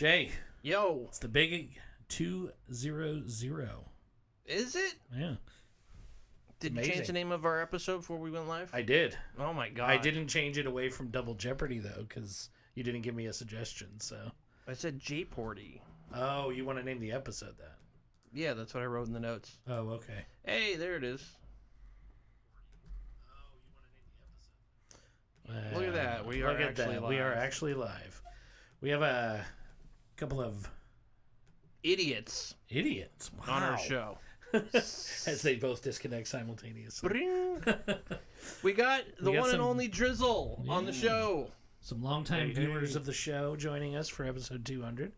Jay. Yo. It's the big 200. Is it? Yeah. Did you change the name of our episode before we went live? I did. Oh, my God. I didn't change it away from Double Jeopardy, though, because you didn't give me a suggestion, so. I said Jayopardy. Oh, you want to name the episode that? Yeah, that's what I wrote in the notes. Oh, okay. Hey, there it is. Look at that. We are actually live. We are actually live. We have a couple of idiots wow. on our show. As they both disconnect simultaneously. Bring. We got the one and only Drizzle on the show. Some longtime viewers of the show joining us for episode 200.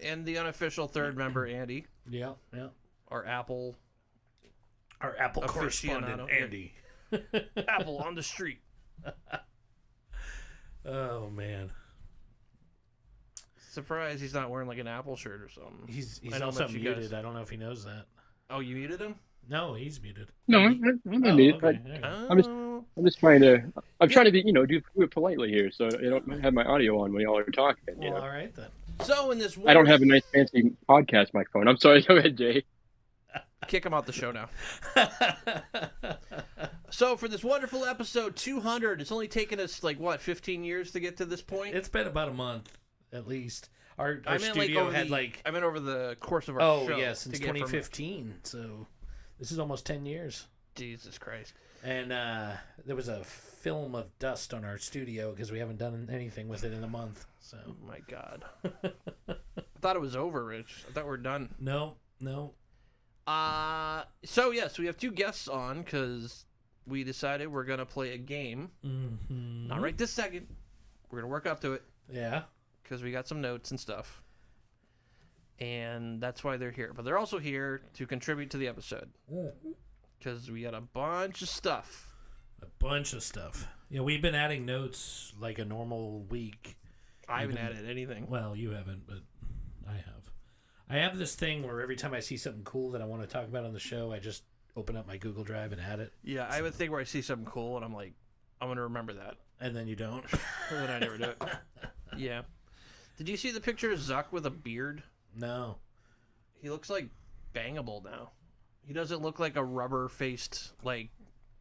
And the unofficial third member, Andy. Yeah. Our Apple correspondent, Andy. Apple on the street. Oh, man. Surprised he's not wearing like an Apple shirt or something. He's also muted. I don't know if he knows that. Oh, you muted him? No, he's muted. No, I'm not muted. Okay. I'm just trying to. I'm trying to be, do it politely here, so I don't have my audio on when y'all are talking. Well, all right then. So in this, I don't have a nice fancy podcast microphone. I'm sorry. Go ahead, Jay. Kick him out the show now. So for this wonderful episode 200, it's only taken us 15 years to get to this point. It's been about a month, at least. Our studio had I meant over the course of our show. Oh yeah, since 2015. So this is almost 10 years. Jesus Christ. And there was a film of dust on our studio because we haven't done anything with it in a month. So. Oh my God. I thought it was over, Rich. I thought we were done. No. So yes, we have two guests on because we decided we're gonna play a game. Mm-hmm. Not right this second. We're gonna work up to it. Yeah. Because we got some notes and stuff. And that's why they're here. But they're also here to contribute to the episode. Because we got a bunch of stuff. Yeah, we've been adding notes like a normal week. I haven't added anything. Well, you haven't, but I have. I have this thing where every time I see something cool that I want to talk about on the show, I just open up my Google Drive and add it. Yeah, I have a thing where I see something cool and I'm like, I'm going to remember that. And then you don't. And then I never do it. Yeah. Did you see the picture of Zuck with a beard? No. He looks like bangable now. He doesn't look like a rubber-faced,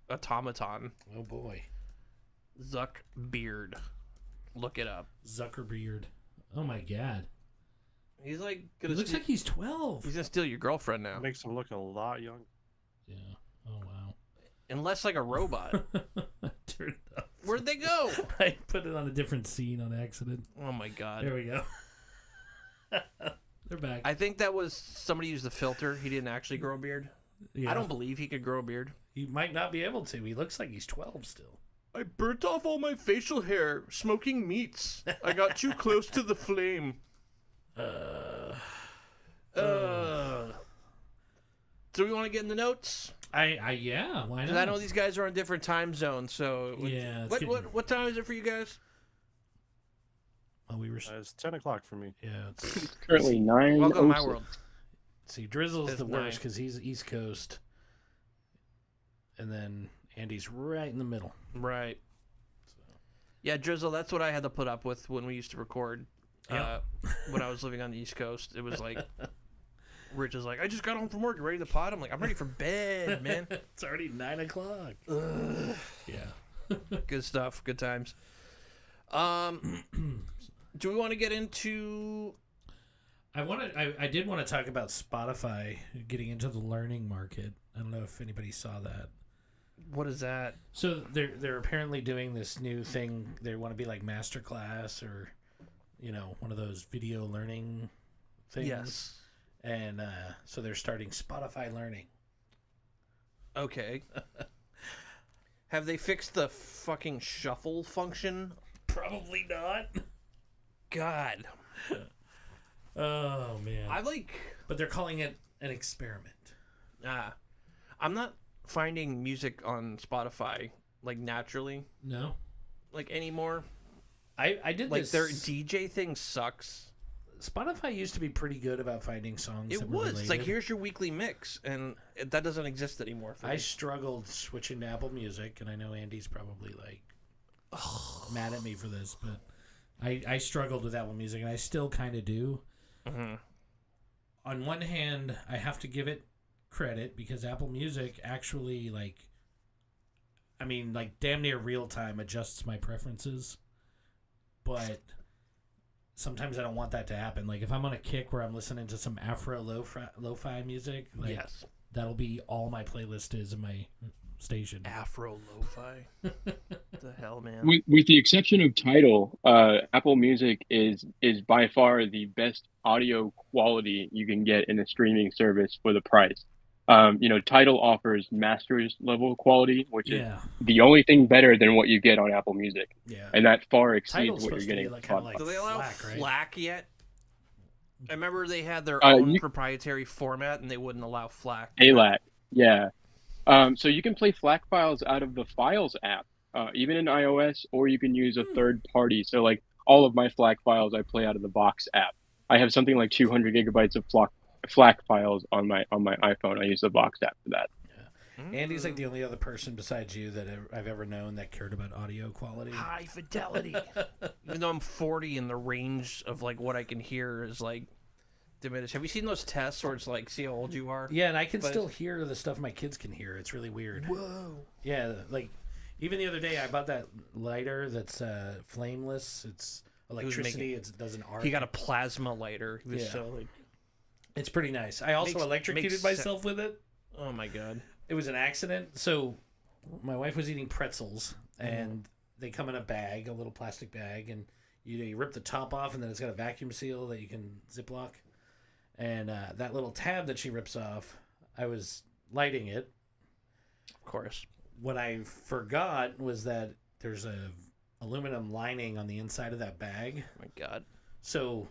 automaton. Oh, boy. Zuck beard. Look it up. Zuckerbeard. Oh, my God. He's He looks like he's 12. He's going to steal your girlfriend now. Makes him look a lot younger. Yeah. Oh, wow. Unless like a robot. Turned up. Where'd they go? I put it on a different scene on accident. Oh, my God. There we go. They're back. I think that was somebody used the filter. He didn't actually grow a beard. Yeah. I don't believe he could grow a beard. He might not be able to. He looks like he's 12 still. I burnt off all my facial hair smoking meats. I got too close to the flame. Do we want to get in the notes? Yeah, why not? Because I know these guys are on different time zones, so... Yeah. What time is it for you guys? Oh, It's 10 o'clock for me. Yeah. It's currently 9. Welcome to my world. See, Drizzle's It's the worst 9. because he's East Coast. And then Andy's right in the middle. Right. So. Yeah, Drizzle, that's what I had to put up with when we used to record. Yep. When I was living on the East Coast. It was like... Rich is like, I just got home from work. You ready to pod? I'm like, I'm ready for bed, man. It's already 9 o'clock. Yeah. Good stuff. Good times. Do we want to get into... I did want to talk about Spotify getting into the learning market. I don't know if anybody saw that. What is that? So they're apparently doing this new thing. They want to be like Masterclass or, one of those video learning things. Yes. And so they're starting Spotify Learning. Okay. Have they fixed the fucking shuffle function? Probably not. God. Oh, man. But they're calling it an experiment. I'm not finding music on Spotify, naturally. No? Anymore. I did this. Their DJ thing sucks. Spotify used to be pretty good about finding songs that were related. It's like, here's your weekly mix, and that doesn't exist anymore for me. I struggled switching to Apple Music, and I know Andy's probably, mad at me for this, but I struggled with Apple Music, and I still kind of do. Mm-hmm. On one hand, I have to give it credit because Apple Music actually, like, damn near real time adjusts my preferences. But sometimes I don't want that to happen. Like, if I'm on a kick where I'm listening to some Afro lo-fi music, like, Yes. that'll be all my playlist is in my station. Afro lo-fi. The hell, man. With the exception of Tidal, Apple Music is by far the best audio quality you can get in a streaming service for the price. Tidal offers master's level quality, which is the only thing better than what you get on Apple Music. Yeah. And that far exceeds Tidal's what you're supposed to be getting. like, kind of like Do they allow FLAC, right? FLAC yet? I remember they had their own proprietary format, and they wouldn't allow FLAC. ALAC, yeah. So you can play FLAC files out of the Files app, even in iOS, or you can use a third party. So like all of my FLAC files I play out of the Box app. I have something like 200 gigabytes of FLAC files on my iPhone. I use the Box app for that. Yeah. Andy's like the only other person besides you that I've ever known that cared about audio quality. High fidelity. Even though I'm 40 and the range of like what I can hear is like diminished. Have you seen those tests where it's like, see how old you are? Yeah, and I can still hear the stuff my kids can hear. It's really weird. Whoa. Yeah, like even the other day I bought that lighter that's flameless. It's electricity. It doesn't arc. He got a plasma lighter. He was Yeah. so like, It's pretty nice. I also electrocuted myself with it. oh my god. It was an accident. So my wife was eating pretzels, and they come in a bag, a little plastic bag, and you rip the top off, and then it's got a vacuum seal that you can Ziploc. And that little tab that she rips off, I was lighting it. Of course. What I forgot was that there's a aluminum lining on the inside of that bag. Oh my god. So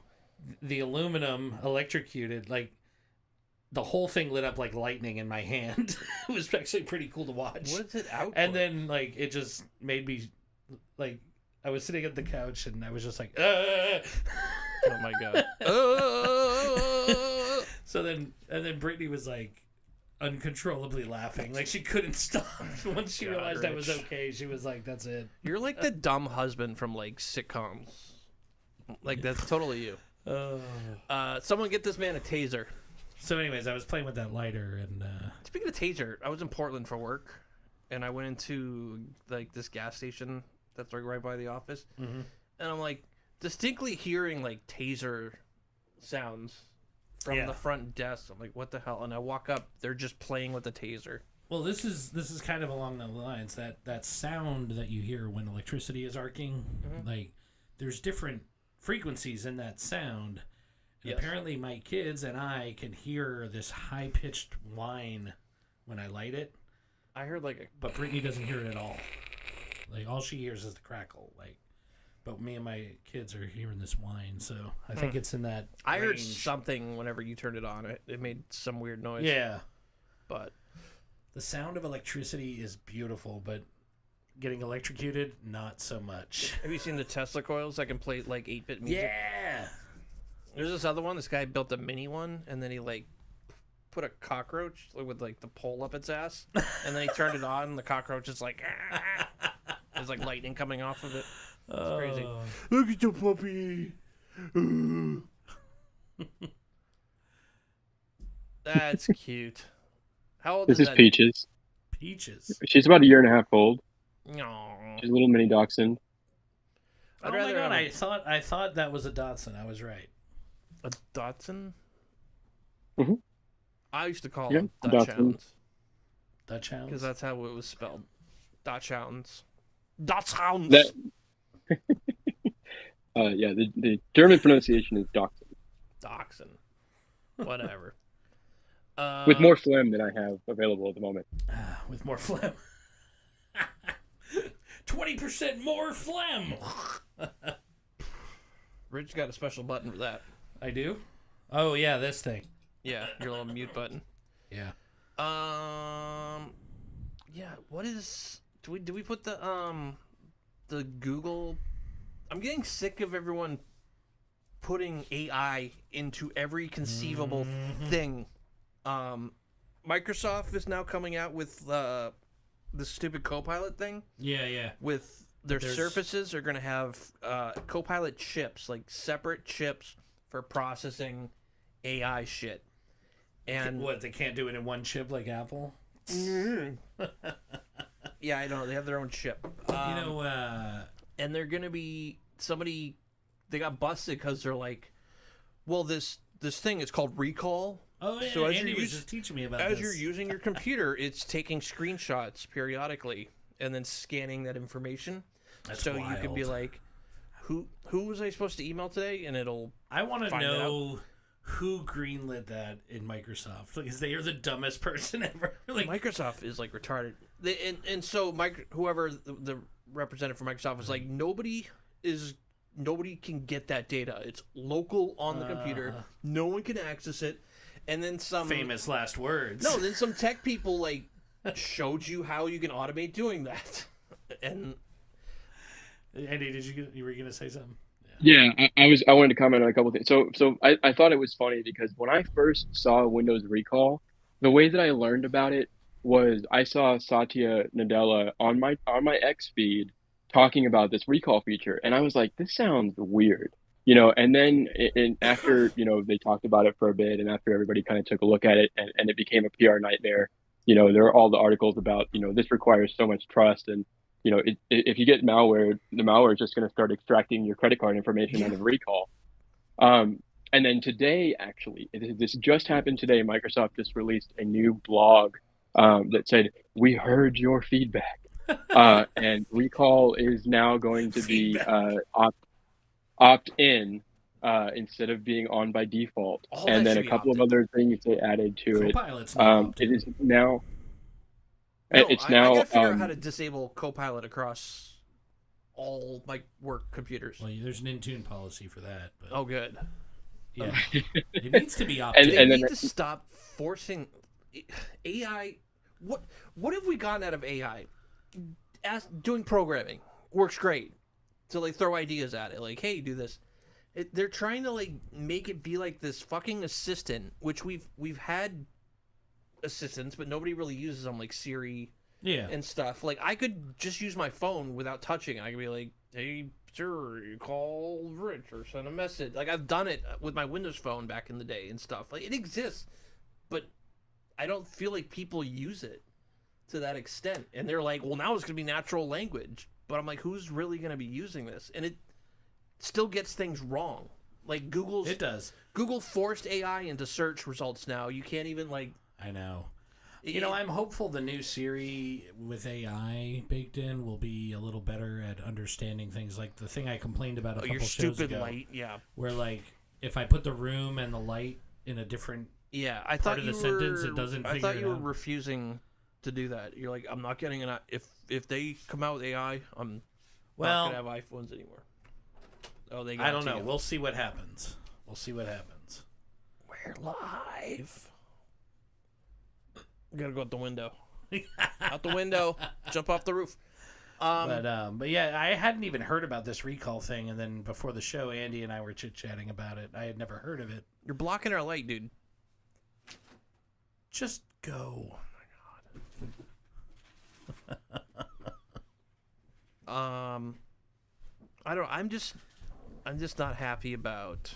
the aluminum electrocuted, like the whole thing lit up like lightning in my hand. It was actually pretty cool to watch. What is it out And for? then like it just made me like I was sitting at the couch and I was just like Oh my god. So then Brittany was like uncontrollably laughing. Like she couldn't stop. Once she realized I was okay, she was like, that's it. You're like the dumb husband from like sitcoms. Like that's totally you. Someone get this man a taser. So anyways, I was playing with that lighter and Speaking of taser, I was in Portland for work, and I went into like this gas station that's like right by the office, and I'm like distinctly hearing like taser sounds from the front desk. I'm like, what the hell? And I walk up, they're just playing with the taser. well, this is kind of along the lines that sound that you hear when electricity is arcing. Like there's different frequencies in that sound. And apparently my kids and I can hear this high-pitched whine when I light it. I heard like But Brittany doesn't hear it at all. Like all she hears is the crackle. Like, but me and my kids are hearing this whine, so I think it's in that. I heard range. something whenever you turned it on. It made some weird noise. Yeah, But the sound of electricity is beautiful, but getting electrocuted, not so much. have you seen the Tesla coils that can play like 8-bit music? Yeah. There's this other one. This guy built a mini one, and then he like put a cockroach with like the pole up its ass, and then he turned it on, and the cockroach is like, there's like lightning coming off of it. It's crazy. Look at the puppy. That's cute. How old This is that? Peaches. Peaches. She's about a year and a half old. No. She's a little mini dachshund. I'd Oh my rather god! have I thought that was a Dotson. I was right. a Dotson. Mhm. I used to call Yeah, them a Dutch Dotson. hounds Dutch hounds. because that's how it was spelled. Dutch hounds. Dutch hounds. That, yeah, the German pronunciation is dachshund, Dachshund. Whatever. with more phlegm than I have available at the moment. With more phlegm. 20% more phlegm. Rich got a special button for that. I do. Oh yeah, this thing. Yeah, your little mute button. Yeah. Yeah. What is? Do we put the Google? I'm getting sick of everyone putting AI into every conceivable thing. Microsoft is now coming out with the stupid Copilot thing Yeah. with their surfaces are going to have Copilot chips, like separate chips for processing AI shit. And what, they can't do it in one chip like Apple? Yeah, I know. They have their own chip. And they're going to be they got busted because they're like, well, this thing is called Recall. Oh, yeah, so Andy was just teaching me about this. As you're using your computer, it's taking screenshots periodically and then scanning that information. That's so wild. You could be like, who was I supposed to email today? And I want to know who greenlit that in Microsoft, because they are the dumbest person ever. Like, Microsoft is like retarded. So whoever the representative for Microsoft was like, nobody can get that data. It's local on the computer. No one can access it. And then some famous last words. No, then some tech people like showed you how you can automate doing that. And Andy, you were gonna say something? Yeah, I wanted to comment on a couple things. So I thought it was funny because when I first saw Windows Recall, the way that I learned about it was I saw Satya Nadella on my X feed talking about this recall feature, and I was like, this sounds weird, and then after they talked about it for a bit, and after everybody kind of took a look at it, and it became a PR nightmare. There are all the articles about this requires so much trust, and if you get malware, the malware is just going to start extracting your credit card information out of recall. And then today, actually, this just happened today. Microsoft just released a new blog that said, "We heard your feedback," and recall is now going to be opt-in instead of being on by default. And then a couple of other things they added to it. It is now. No, it's I gotta figure out how to disable Copilot across all my work computers. Well, there's an Intune policy for that. But... Oh, good. Yeah, it needs to be opted. They need to stop forcing AI. What have we gotten out of AI? Doing programming works great. So they throw ideas at it, like, "Hey, do this." They're trying to like make it be like this fucking assistant, which we've had assistants, but nobody really uses them, like Siri and stuff. Like, I could just use my phone without touching. I could be like, "Hey Siri, call Rich," or send a message. Like, I've done it with my Windows phone back in the day and stuff. Like, it exists, but I don't feel like people use it to that extent. And they're like, well, now it's gonna be natural language. But I'm like, who's really gonna be using this? And it still gets things wrong. Like, it does. Google forced AI into search results now. You can't even like. I know. I'm hopeful the new Siri with AI baked in will be a little better at understanding things, like the thing I complained about a couple shows ago. Your stupid light, yeah. Where, like, if I put the room and the light in a different part of the sentence, it doesn't figure it out. I thought you were refusing to do that. You're like, I'm not getting an... If they come out with AI, I'm not going to have iPhones anymore. Oh, they got I don't know. We'll see what happens. We're live. We gotta go out the window. Out the window. Jump off the roof. But yeah, I hadn't even heard about this recall thing, and then before the show, Andy and I were chit-chatting about it. I had never heard of it. You're blocking our light, dude. Just go. Oh my god. I don't. I'm just not happy about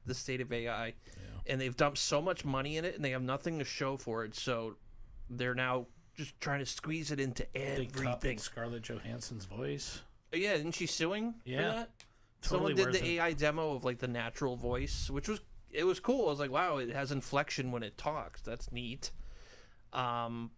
the state of AI, and they've dumped so much money in it, and they have nothing to show for it. So they're now just trying to squeeze it into everything. Scarlett Johansson's voice. Yeah, isn't she suing for that? Totally. Someone did the AI demo of like the natural voice, which was cool. I was like, wow, it has inflection when it talks. That's neat. You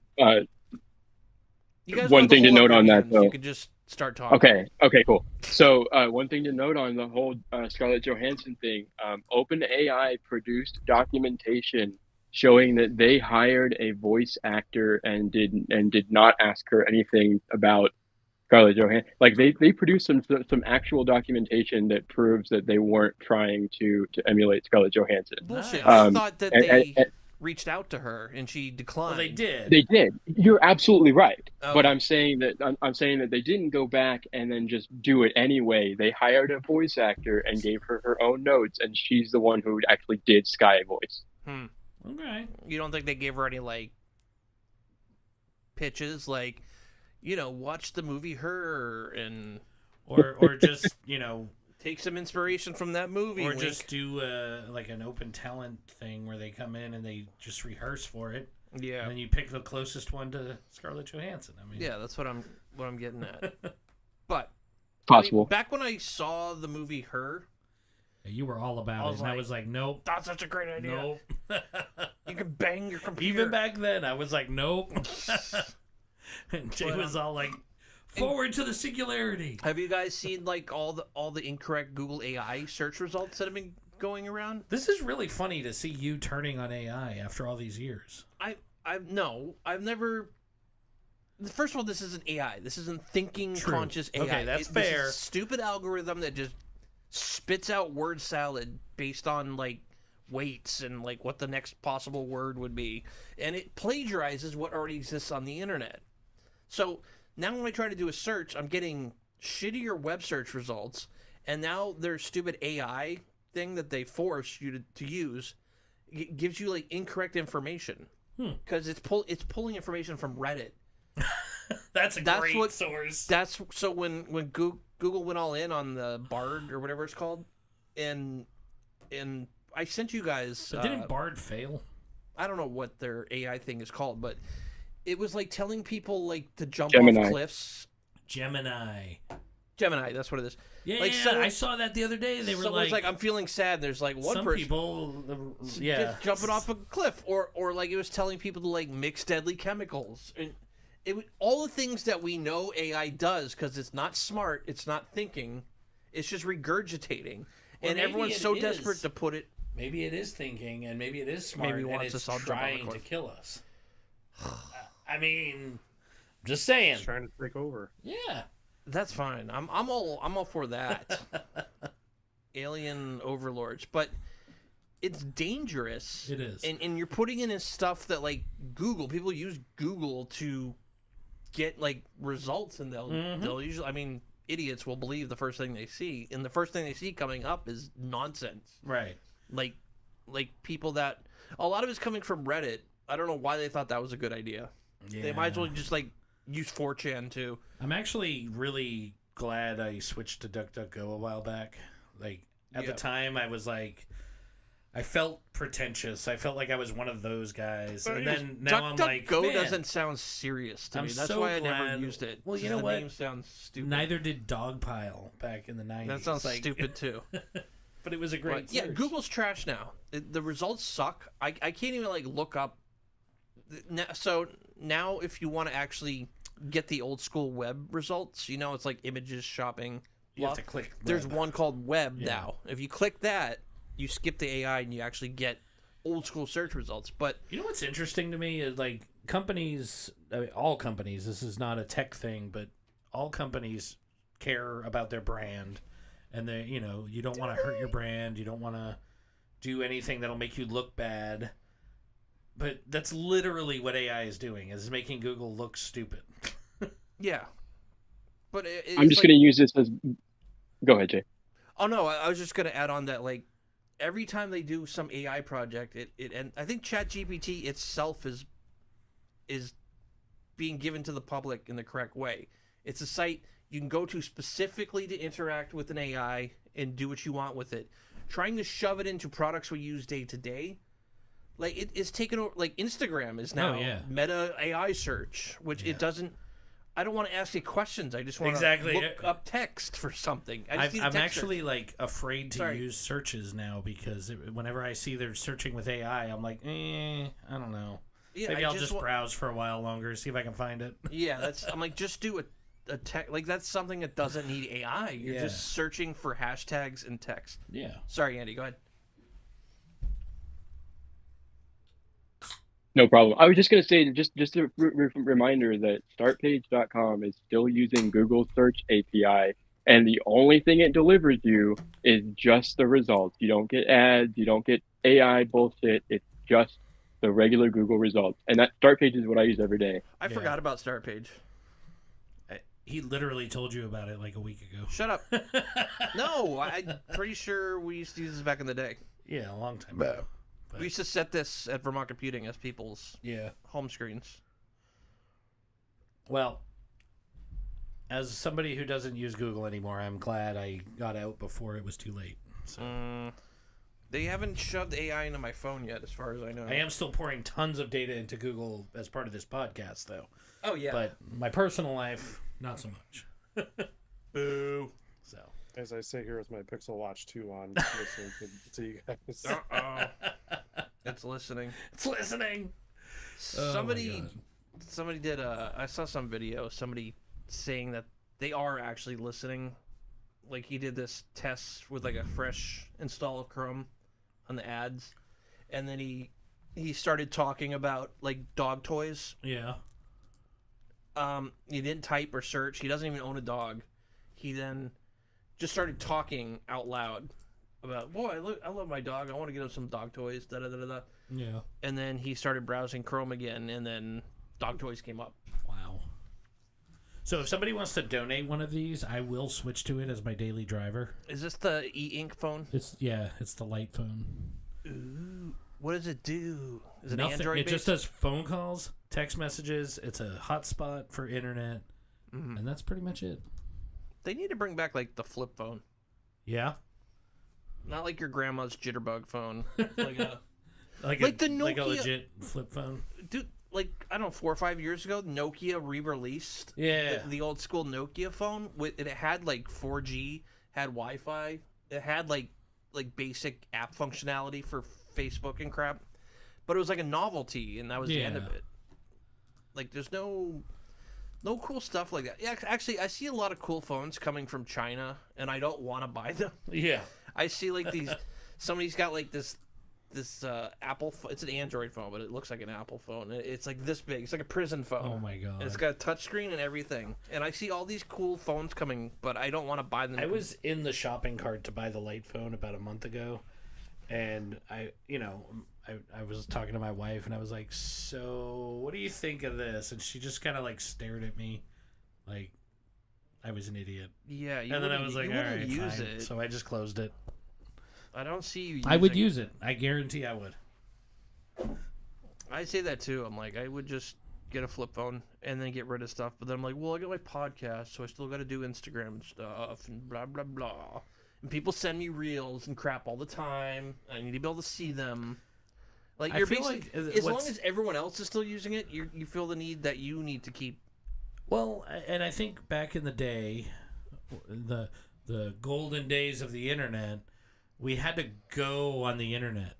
guys one thing to note on that, though. You could just start talking. Okay, cool. So one thing to note on the whole Scarlett Johansson thing, OpenAI produced documentation showing that they hired a voice actor and did not ask her anything about Scarlett Johansson. Like, they produced some actual documentation that proves that they weren't trying to emulate Scarlett Johansson. Bullshit. I thought that they reached out to her and she declined. Well, they did. They did. You're absolutely right. Okay. But I'm saying that they didn't go back and then just do it anyway. They hired a voice actor and gave her own notes, and she's the one who actually did Sky voice. Okay. You don't think they gave her any like pitches, like, watch the movie Her and or just take some inspiration from that movie, or wink. just do like an open talent thing where they come in and they just rehearse for it. Yeah, and then you pick the closest one to Scarlett Johansson. I mean, yeah, that's what I'm getting at. But Possible. back when I saw the movie Her, you were all about it, and I was like, nope, that's such a great idea. nope. You can bang your computer. Even back then, I was like, nope. And Jay was all like, forward to the singularity. Have you guys seen like all the incorrect Google AI search results that have been going around? This is really funny to see you turning on AI after all these years. I've never. First of all, this isn't AI. This isn't thinking True. Conscious AI. Okay, that's This fair. is a stupid algorithm that just spits out word salad based on like weights and like what the next possible word would be, and it plagiarizes what already exists on the internet. So now when I try to do a search, I'm getting shittier web search results, and now their stupid AI thing that they force you to use gives you like incorrect information because it's pulling information from Reddit. That's a great source. That's so when Google went all in on the Bard or whatever it's called, and I sent you guys. But didn't Bard fail? I don't know what their AI thing is called, but it was like telling people like to jump Gemini. off cliffs. Gemini, that's what it is. Yeah, Like, yeah. someone- I saw that the other day. They were Someone's like, I'm feeling sad. And there's like one some person people, just jumping off a cliff, or like it was telling people to like mix deadly chemicals. And all the things that we know AI does because it's not smart, it's not thinking, it's just regurgitating, and maybe everyone's it so is. desperate to put it. Maybe it is thinking, and maybe it is smart, Maybe and wants it's us all to jump on a trying to cliff. kill us. I mean, just saying. He's trying to take over. Yeah. That's fine. I'm all for that. Alien overlords, but it's dangerous. It is. and you're putting in his stuff that like Google. People use Google to get like results, and they'll usually. I mean, idiots will believe the first thing they see, and the first thing they see coming up is nonsense. Right. Like people that a lot of it's coming from Reddit. I don't know why they thought that was a good idea. Yeah. They might as well just like use 4chan too. I'm actually really glad I switched to DuckDuckGo a while back. Like, at the time, I was like, I felt pretentious. I felt like I was one of those guys. And then now I'm like, DuckDuckGo man, doesn't sound serious to I'm me. That's so why I never glad- used it. Well, you 'cause know the what? name sounds stupid. neither did Dogpile back in the 90s. That sounds Like, stupid too. But it was a great But, yeah, search. Google's trash now. The results suck. I can't even like look up. So now, if you want to actually get the old school web results, it's like images, shopping. You have to click There's web. one called web now. If you click that, you skip the AI and you actually get old school search results. But You know what's interesting to me is like companies, all companies, this is not a tech thing, but all companies care about their brand, and they, you don't want to hurt your brand, you don't want to do anything that'll make you look bad. But that's literally what AI is doing, is making Google look stupid. yeah, but I'm just going to use this as. Go ahead, Jay. Oh no, I was just gonna add on that like every time they do some AI project, and I think ChatGPT itself is being given to the public in the correct way. It's a site you can go to specifically to interact with an AI and do what you want with it. Trying to shove it into products we use day to day, like it's taken over. Like Instagram is now Meta AI search, which it doesn't. I don't want to ask you questions. I just want to look up text for something. I'm actually like afraid to use searches now because whenever I see they're searching with AI, I'm like, I don't know. Yeah, Maybe I'll just browse for a while longer, see if I can find it. Yeah, I'm like, just do a text. Like that's something that doesn't need AI. You're just searching for hashtags and text. Yeah. Sorry, Andy. Go ahead. No problem. I was just going to say, just a reminder that startpage.com is still using Google Search API, and the only thing it delivers you is just the results. You don't get ads, you don't get AI bullshit. It's just the regular Google results. And that Startpage is what I use every day. I forgot about Startpage. He literally told you about it like a week ago. Shut up. No, I'm pretty sure we used to use this back in the day. Yeah, a long time ago. We used to set this at Vermont Computing as people's home screens. Well, As somebody who doesn't use Google anymore, I'm glad I got out before it was too late. So. They haven't shoved AI into my phone yet, as far as I know. I am still pouring tons of data into Google as part of this podcast, though. Oh, yeah. But my personal life, not so much. Boo. So. As I sit here with my Pixel Watch 2 on, listening to you guys. Uh-oh. It's listening. It's listening! Somebody did I saw some video, somebody saying that they are actually listening. Like, he did this test with, like, a fresh install of Chrome on the ads. And then he started talking about, like, dog toys. Yeah. He didn't type or search. He doesn't even own a dog. He then just started talking out loud about, boy, I love my dog. I want to get him some dog toys. Da da da da. Yeah. And then he started browsing Chrome again, and then dog toys came up. Wow. So if somebody wants to donate one of these, I will switch to it as my daily driver. Is this the e-ink phone? It's the light phone. Ooh. What does it do? Is it Nothing. Android It based? just does phone calls, text messages. It's a hotspot for internet, and that's pretty much it. They need to bring back, like, the flip phone. Yeah. Not like your grandma's jitterbug phone. Like a Like the a Nokia. legit flip phone. Dude, like, I don't know, 4 or 5 years ago, Nokia re-released the old school Nokia phone. It had, like, 4G, had Wi-Fi. It had, like basic app functionality for Facebook and crap. But it was like a novelty, and that was the end of it. Like, there's no cool stuff like that. Yeah, actually, I see a lot of cool phones coming from China, and I don't want to buy them. Yeah. I see, like, somebody's got, like, this Apple. It's an Android phone, but it looks like an Apple phone. It's like this big. It's like a prison phone. Oh my god! And it's got a touchscreen and everything. And I see all these cool phones coming, but I don't want to buy them. I was in the shopping cart to buy the light phone about a month ago, and I was talking to my wife, and I was like, "So, what do you think of this?" And she just kind of like stared at me, like I was an idiot. Yeah, and then I was like, "All right, use fine." it. So I just closed it. I don't see you. I would use it. I guarantee I would. I say that too. I'm like, I would just get a flip phone and then get rid of stuff. But then I'm like, well, I got my podcast, so I still got to do Instagram and stuff and blah blah blah. And people send me reels and crap all the time. I need to be able to see them. Like, you're basically, as long as everyone else is still using it, you feel the need that you need to keep. Well, and I think back in the day, the golden days of the internet, we had to go on the internet.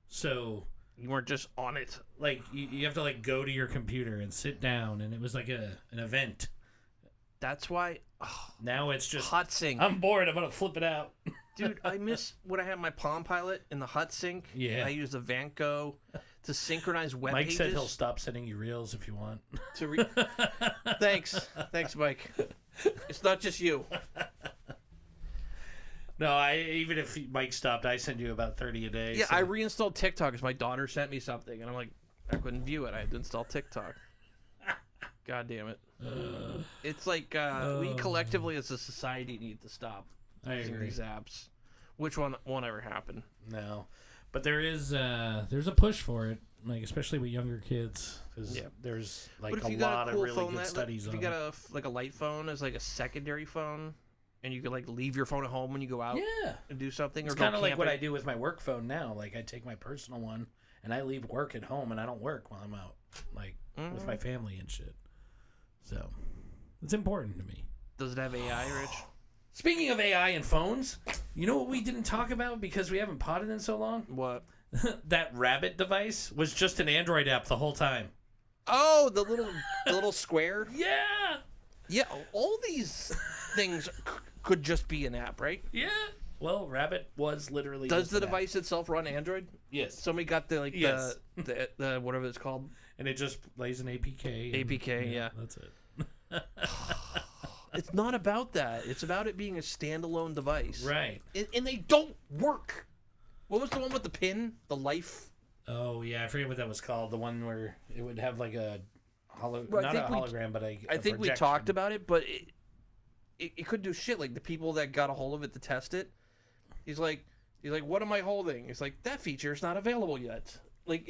So you weren't just on it. Like, you have to, like, go to your computer and sit down, and it was like an event. That's why. Oh, now it's just hot sync. I'm bored. I'm gonna flip it out. Dude, I miss when I had my Palm Pilot in the hot sync. Yeah. I used the Vanco to synchronize web Mike pages. said he'll stop sending you reels if you want. Thanks, Mike. It's not just you. No, even if Mike stopped, I send you about 30 a day. Yeah, so. I reinstalled TikTok because my daughter sent me something, and I'm like, I couldn't view it. I had to install TikTok. God damn it. It's like we collectively as a society need to stop using these apps, which won't ever happen. No, but there's a push for it, like especially with younger kids, because there's like a lot of really good studies on it. If you got a light phone as like a secondary phone, and you could like leave your phone at home when you go out, and do something. It's kind of like what I do with my work phone now. Like, I take my personal one and I leave work at home, and I don't work while I'm out, like with my family and shit. So it's important to me. Does it have AI, Rich? Speaking of AI and phones, you know what we didn't talk about because we haven't potted in so long? What? That Rabbit device was just an Android app the whole time. Oh, the little square? Yeah. Yeah, all these things could just be an app, right? Yeah. Well, Rabbit was literally. Does the device itself run Android? Yes. Somebody got the whatever it's called, and it just plays an APK. APK, yeah. That's it. It's not about that. It's about it being a standalone device. Right. And they don't work. What was the one with the pin? The life? Oh, yeah. I forget what that was called. The one where it would have like a not a hologram, but I think we talked about it, but it could do shit. Like, the people that got a hold of it to test it, he's like, what am I holding? It's like, that feature is not available yet. Like,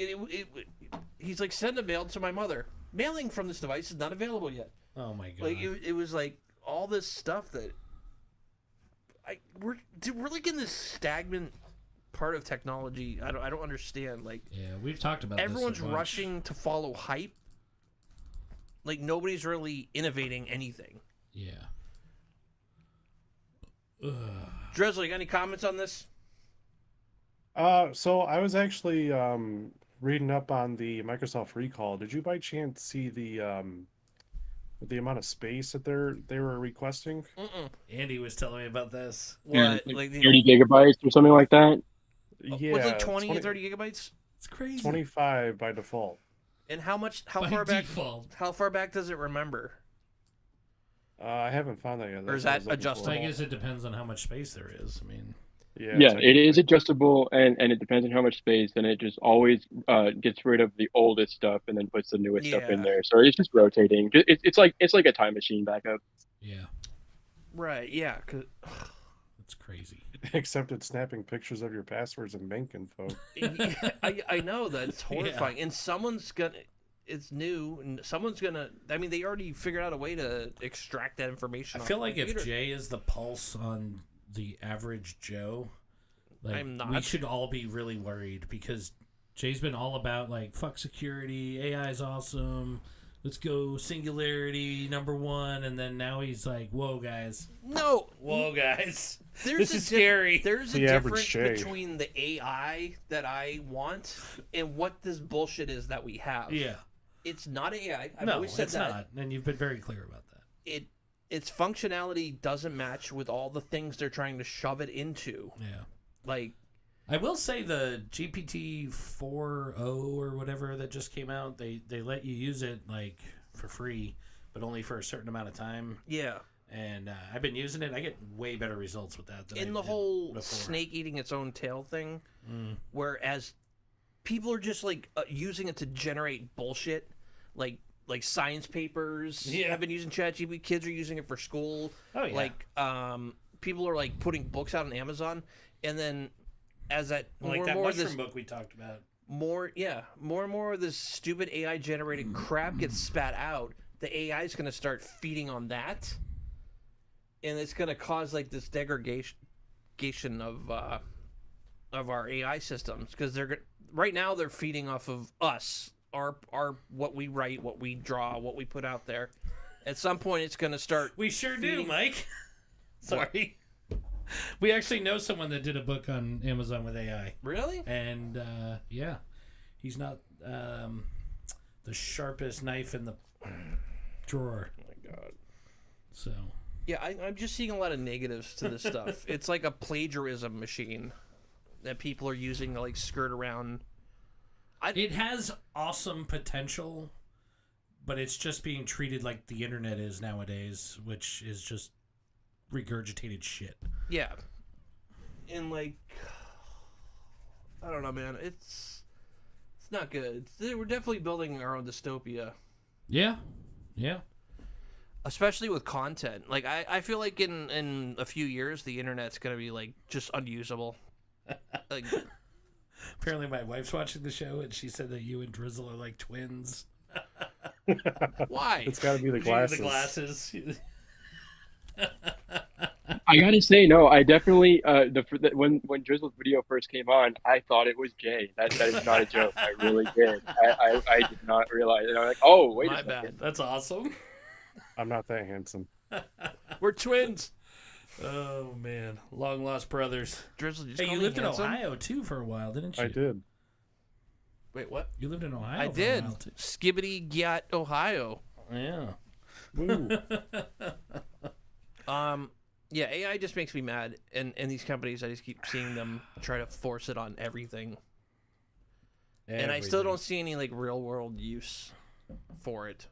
he's like, send a mail to my mother. Mailing from this device is not available yet. Oh my god! Like it was like all this stuff that we're like in this stagnant part of technology. I don't understand. Like, yeah, we've talked about everyone's this a bunch. rushing to follow hype. Like nobody's really innovating anything. Yeah. Drizzle, you got any comments on this? So I was actually reading up on the Microsoft recall. Did you by chance see the amount of space that they were requesting? Andy was telling me about this. What? Yeah, like 30 gigabytes or something like that. Yeah, was it 20 and 30 gigabytes? It's crazy. 25 by default. And how By far back? default. How far back does it remember? I haven't found that yet. Or is That's that what I was looking adjustable? I guess it depends on how much space there is. I mean, for. Yeah, it's it is like- adjustable, and it depends on how much space, and it just always gets rid of the oldest stuff and then puts the newest stuff in Yeah. there. So it's just rotating. It's like a time machine backup. yeah, Right. Yeah. 'Cause it's crazy. Except it's snapping pictures of your passwords and bank info. I know that's horrifying, and someone's gonna. It's new, and someone's gonna. I mean, they already figured out a way to extract that information. I off feel the like if computer. Jay is the pulse on the average Joe, like I'm not. we should all be really worried because Jay's been all about like fuck security, AI is awesome, let's go singularity #1, and then now he's like, whoa guys, No, whoa guys, there's this a is scary. There's a The average difference Jay. between the AI that I want and what this bullshit is that we have. Yeah, It's not AI. I've no, always said it's that. not, and you've been very clear about that. Its functionality doesn't match with all the things they're trying to shove it into. Yeah. Like, I will say the GPT 4.0 or whatever that just came out, they let you use it like for free, but only for a certain amount of time. yeah. And I've been using it. I get way better results with that. Than In I the did whole before. snake eating its own tail thing, Mm. whereas people are just like using it to generate bullshit, like science papers. Yeah. I've been using ChatGPT. Kids are using it for school. Oh yeah. Like, people are like putting books out on Amazon, and then as that like more that and more of mushroom this book we talked about. more and more of this stupid AI generated crap gets spat out, the AI is going to start feeding on that, and it's going to cause like this degradation of our AI systems, because right now they're feeding off of us, our what we write, what we draw, what we put out there. At some point, it's going to start. We sure do, feeding- Mike. Sorry. We actually know someone that did a book on Amazon with AI. Really? And yeah, he's not the sharpest knife in the drawer. Oh my god. So Yeah, I'm just seeing a lot of negatives to this stuff. It's like a plagiarism machine that people are using to like skirt around. it has awesome potential, but it's just being treated like the internet is nowadays, which is just regurgitated shit. Yeah. And like, I don't know, man. It's not good. We're definitely building our own dystopia, Yeah, yeah. especially with content. Like, I feel like in a few years the internet's gonna be like just unusable. Like, Apparently, my wife's watching the show, and she said that you and Drizzle are like twins. why? It's got to be the glasses. The glasses. I gotta say, no, I definitely when Drizzle's video first came on, I thought it was Jay. That is not a joke. I really did. I did not realize it. I'm like, oh, wait a My second. bad. That's awesome. I'm not that handsome. We're twins. Oh man, long lost brothers. Drizzle, just Hey, call you me lived in handsome? Ohio too for a while, didn't you? I did. Wait, what? You lived in Ohio. I for did. A while too. Skibbity Gyat, Ohio. Yeah. Woo. Yeah, AI just makes me mad, and these companies, I just keep seeing them try to force it on everything, and I still don't see any like real world use for it.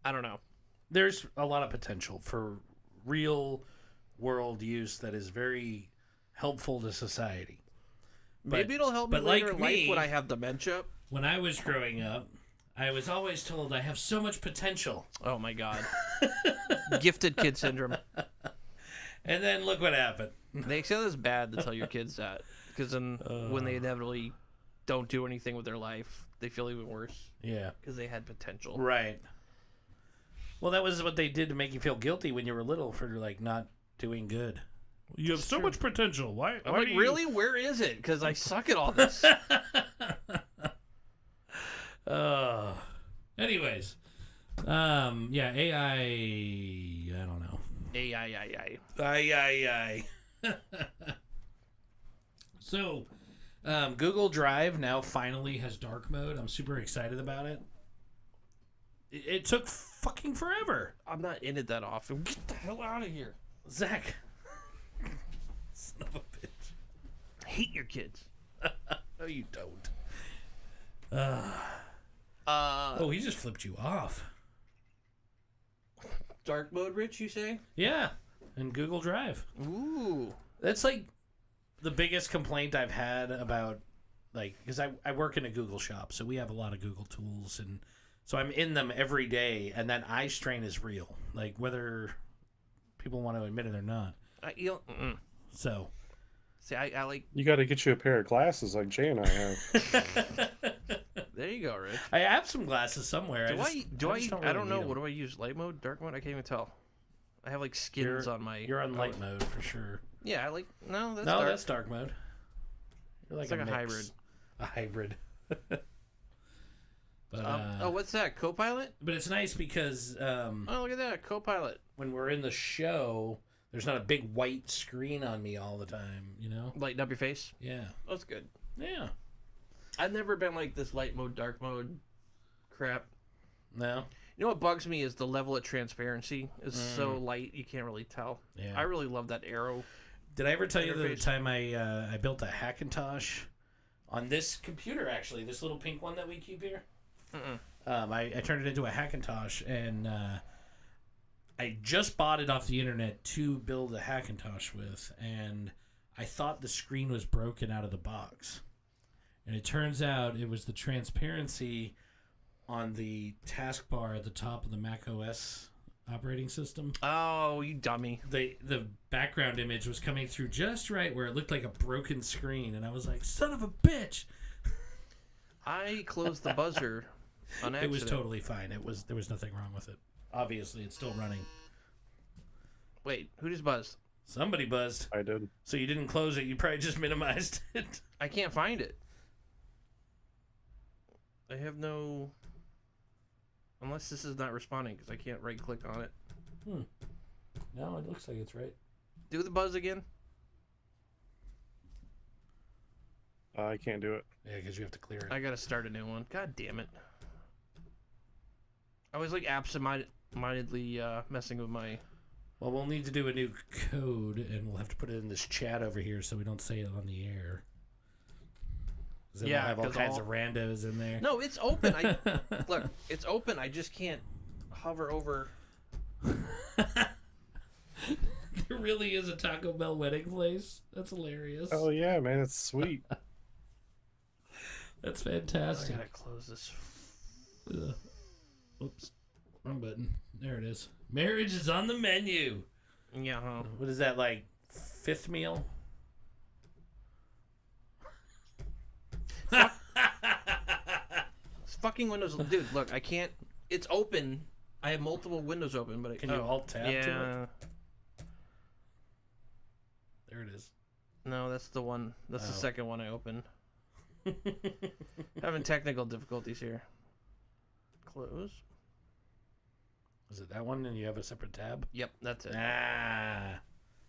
I don't know. There's a lot of potential for real world use that is very helpful to society. Maybe it'll help me but later like in life me- when I have dementia. When I was growing up, I was always told I have so much potential. Oh my god, gifted kid syndrome. And then look what happened. They say that's bad to tell your kids that, because then when they inevitably don't do anything with their life, they feel even worse Yeah. because they had potential. Right. Well, that was what they did to make you feel guilty when you were little for like not doing good. You have so much potential. Why? I'm why like, do you... really? Where is it? Because I suck at all this. Anyways, yeah, AI. I don't know. AI. So, Google Drive now finally has dark mode. I'm super excited about it. It took fucking forever. I'm not in it that often. Get the hell out of here. Zach. Son of a bitch. I hate your kids. No, you don't. He just flipped you off. Dark mode, Rich, you say? Yeah, in Google Drive. Ooh. That's like the biggest complaint I've had about, like, because I work in a Google shop, so we have a lot of Google tools, and so I'm in them every day, and that eye strain is real, like whether people want to admit it or not. So, see, I like. You got to get you a pair of glasses like Jay and I have. There you go, Rich. I have some glasses somewhere. I don't know. Need What them. do I use? Light mode, dark mode? I can't even tell. I have like skins on my. You're on light mode for sure. Yeah, I like. No, that's no, dark. that's dark mode. You're like, it's like a mix. hybrid. A hybrid. But, what's that? Copilot? But it's nice because Oh, look at that, Copilot. when we're in the show, there's not a big white screen on me all the time. You know? Lighten up your face. Yeah. That's good. Yeah. I've never been like this light mode, dark mode crap. No. You know what bugs me is the level of transparency is so light you can't really tell. Yeah. I really love that arrow. Did I ever tell you the Interface. time I built a Hackintosh on this computer? Actually, this little pink one that we keep here. I turned it into a Hackintosh, and I just bought it off the internet to build a Hackintosh with, and I thought the screen was broken out of the box, and it turns out it was the transparency on the taskbar at the top of the Mac OS operating system. Oh, you dummy. The background image was coming through just right where it looked like a broken screen, and I was like, son of a bitch. I closed the buzzer on accident. It was totally fine. There was nothing wrong with it. Obviously, it's still running. Wait, who just buzzed? Somebody buzzed. I did. So you didn't close it. You probably just minimized it. I can't find it. I have no... Unless this is not responding, because I can't right-click on it. No, it looks like it's right. Do the buzz again. I can't do it. Yeah, because you have to clear it. I gotta start a new one. God damn it. I was like absent-mindedly messing with my... Well, we'll need to do a new code, and we'll have to put it in this chat over here so we don't say it on the air. Then Yeah, we'll have all 'cause kinds of randos in there. No, it's open. Look, it's open. I just can't hover over. There really is a Taco Bell wedding place. That's hilarious. Oh yeah, man, it's sweet. That's I fantastic. gotta close this. Ugh. Oops. Wrong button. There it is. Marriage is on the menu. Yeah. Huh? What is that, like, fifth meal? It's fucking Windows. Dude, look, I can't. It's open. I have multiple windows open, but Can you alt-tab to it? Yeah. There it is. No, that's the one. That's the Oh. second one I opened. Having technical difficulties here. Close. Is it that one and you have a separate tab? Yep, that's it. Ah.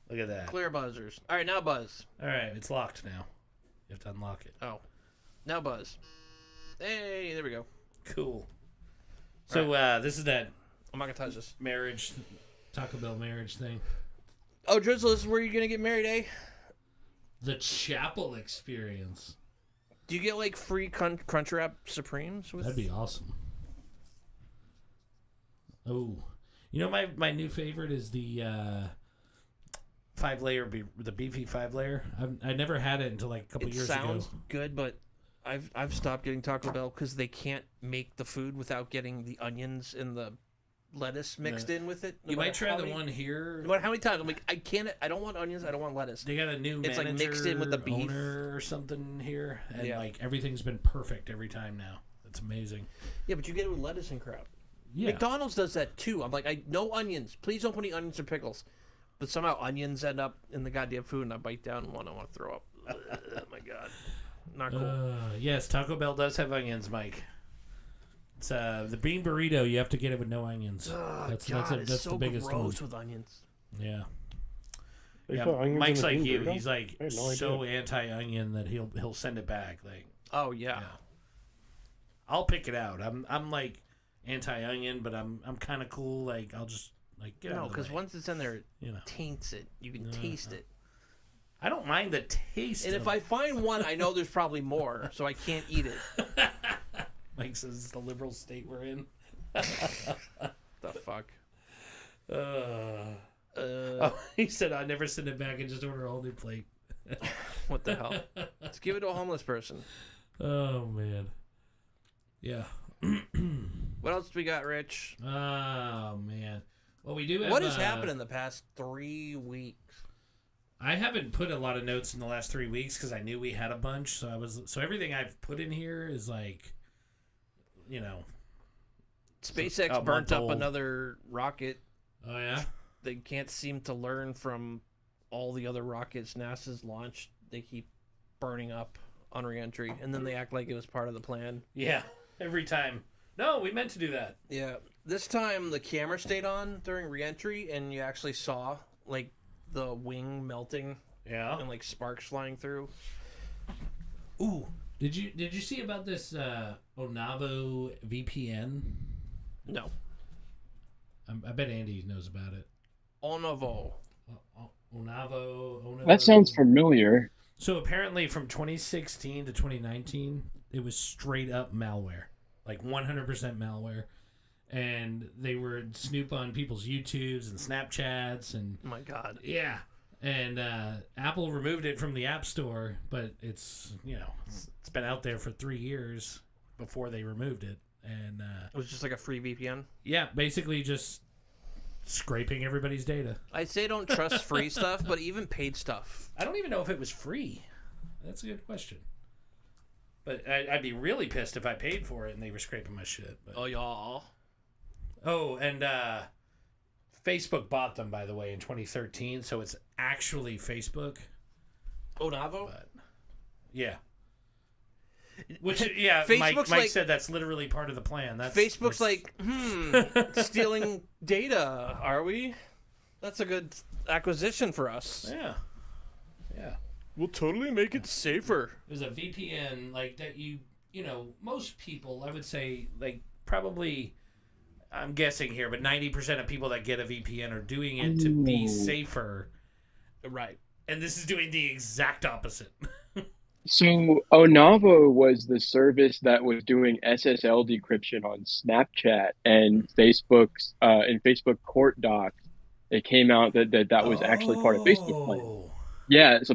Look at that. Clear buzzers. All right, now buzz. All right, it's locked now. You have to unlock it. Oh, now buzz. Hey, there we go. Cool. So this is that I'm not gonna touch this. marriage, Taco Bell marriage thing. Oh, Drizzle, this is where you're gonna get married, eh? The chapel experience. Do you get like free Crunchwrap Supremes with? That'd be awesome. Oh, you know my new favorite is the 5-layer, the beefy 5-layer. I never had it until like a couple It years sounds ago. good, but I've stopped getting Taco Bell because they can't make the food without getting the onions and the lettuce mixed in with it. You might try the one here. No matter how many times I'm like, I can't. I don't want onions. I don't want lettuce. They got a new It's, like, manager, mixed in with the beef. owner or something here, and Yeah. like everything's been perfect every time now. It's amazing. Yeah, but you get it with lettuce and crap. Yeah. McDonald's does that too. I'm like, no onions. Please don't put any onions or pickles. But somehow onions end up in the goddamn food, and I bite down and I want to throw up. Oh my god, not cool. Yes, Taco Bell does have onions, Mike. It's the bean burrito. You have to get it with no onions. That's That's so the biggest gross one. with onions. Yeah. They Yeah, put onions Mike's in the like bean you. burrito? He's like I had no so idea. anti-onion that he'll send it back. Like, Oh yeah. I'll pick it out. I'm like anti-onion, but I'm kind of cool. Like, I'll just like get No, out of the because way. once it's in there, it You know. taints it. You can taste it. I don't mind the taste. And of if I find one, I know there's probably more, so I can't eat it. Mike says it's the liberal state we're in. The fuck? Oh, he said I never send it back and just order a whole new plate. What the hell? Let's give it to a homeless person. Oh man. Yeah. What else we got, Rich? Oh man. Well, we do have. What has happened in the past 3 weeks? I haven't put a lot of notes in the last 3 weeks because I knew we had a bunch. So everything I've put in here is like, you know, SpaceX a burnt month up old. another rocket. Oh yeah. They can't seem to learn from all the other rockets NASA's launched. They keep burning up on reentry, and then they act like it was part of the plan. Yeah. Every time. No, we meant to do that. Yeah. This time the camera stayed on during reentry, and you actually saw like the wing melting Yeah. and like sparks flying through. Ooh. Did you see about this Onavo VPN? No. I bet Andy knows about it. Onavo. Onavo. That sounds familiar. So apparently, from 2016 to 2019, it was straight up malware, like 100% malware, and they would snoop on people's YouTubes and Snapchats and Oh my god. yeah. And Apple removed it from the App Store, but it's it's been out there for 3 years before they removed it, and It was just like a free VPN. yeah, basically just scraping everybody's data. I'd say don't trust free stuff, but even paid stuff. I don't even know if it was free. That's a good question. But I'd be really pissed if I paid for it and they were scraping my shit. But... Oh y'all. Oh, and Facebook bought them, by the way, in 2013, so it's actually Facebook. Onavo? But yeah. Which, yeah, Facebook's Mike like- said that's literally part of the plan. That's Facebook's like, stealing data, are we? That's a good acquisition for us. Yeah. Yeah. We'll totally make it safer. There's a VPN, like, that most people, I would say, like, probably, I'm guessing here, but 90% of people that get a VPN are doing it to be safer. Right. And this is doing the exact opposite. So Onavo was the service that was doing SSL decryption on Snapchat, and Facebook's in Facebook court docs, it came out that was actually part of Facebook plan. Yeah, so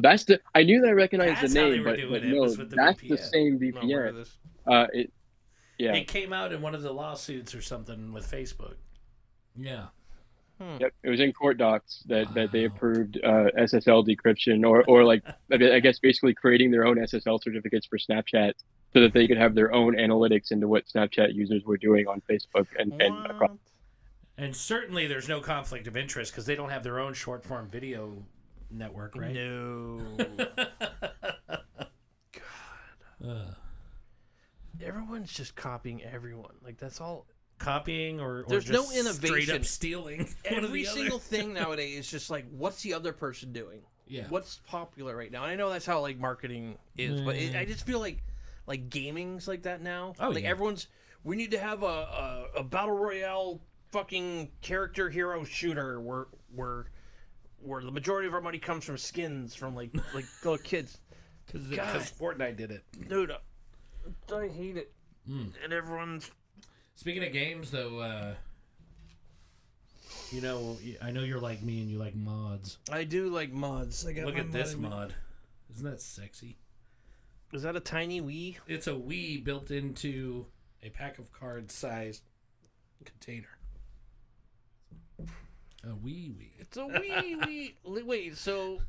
I knew that I recognized That's the how they name, were but, doing but it, no, was with the that's VPN. the same I'm not aware of VPN. this. Yeah. It came out in one of the lawsuits or something with Facebook. Yeah. Yep, it was in court docs that they approved SSL decryption or like I guess basically creating their own SSL certificates for Snapchat so that they could have their own analytics into what Snapchat users were doing on Facebook and across. And certainly there's no conflict of interest because they don't have their own short form video network, right? No. Everyone's just copying everyone. Like, that's all. Copying or There's just no innovation. straight up stealing. one of Every the other. single thing nowadays is just like, what's the other person doing? Yeah. What's popular right now? And I know that's how like marketing is, but I just feel like gaming's like that now. Oh, like yeah. we need to have a battle royale fucking character hero shooter where the majority of our money comes from skins from like little kids. Because Fortnite did it. Dude, I hate it. And everyone's. Speaking of games, though, I know you're like me and you like mods. I do like mods. I got Look my at this mod. mod. Isn't that sexy? Is that a tiny Wii? It's a Wii built into a pack of cards sized container. A Wii. It's a Wii. Wait, so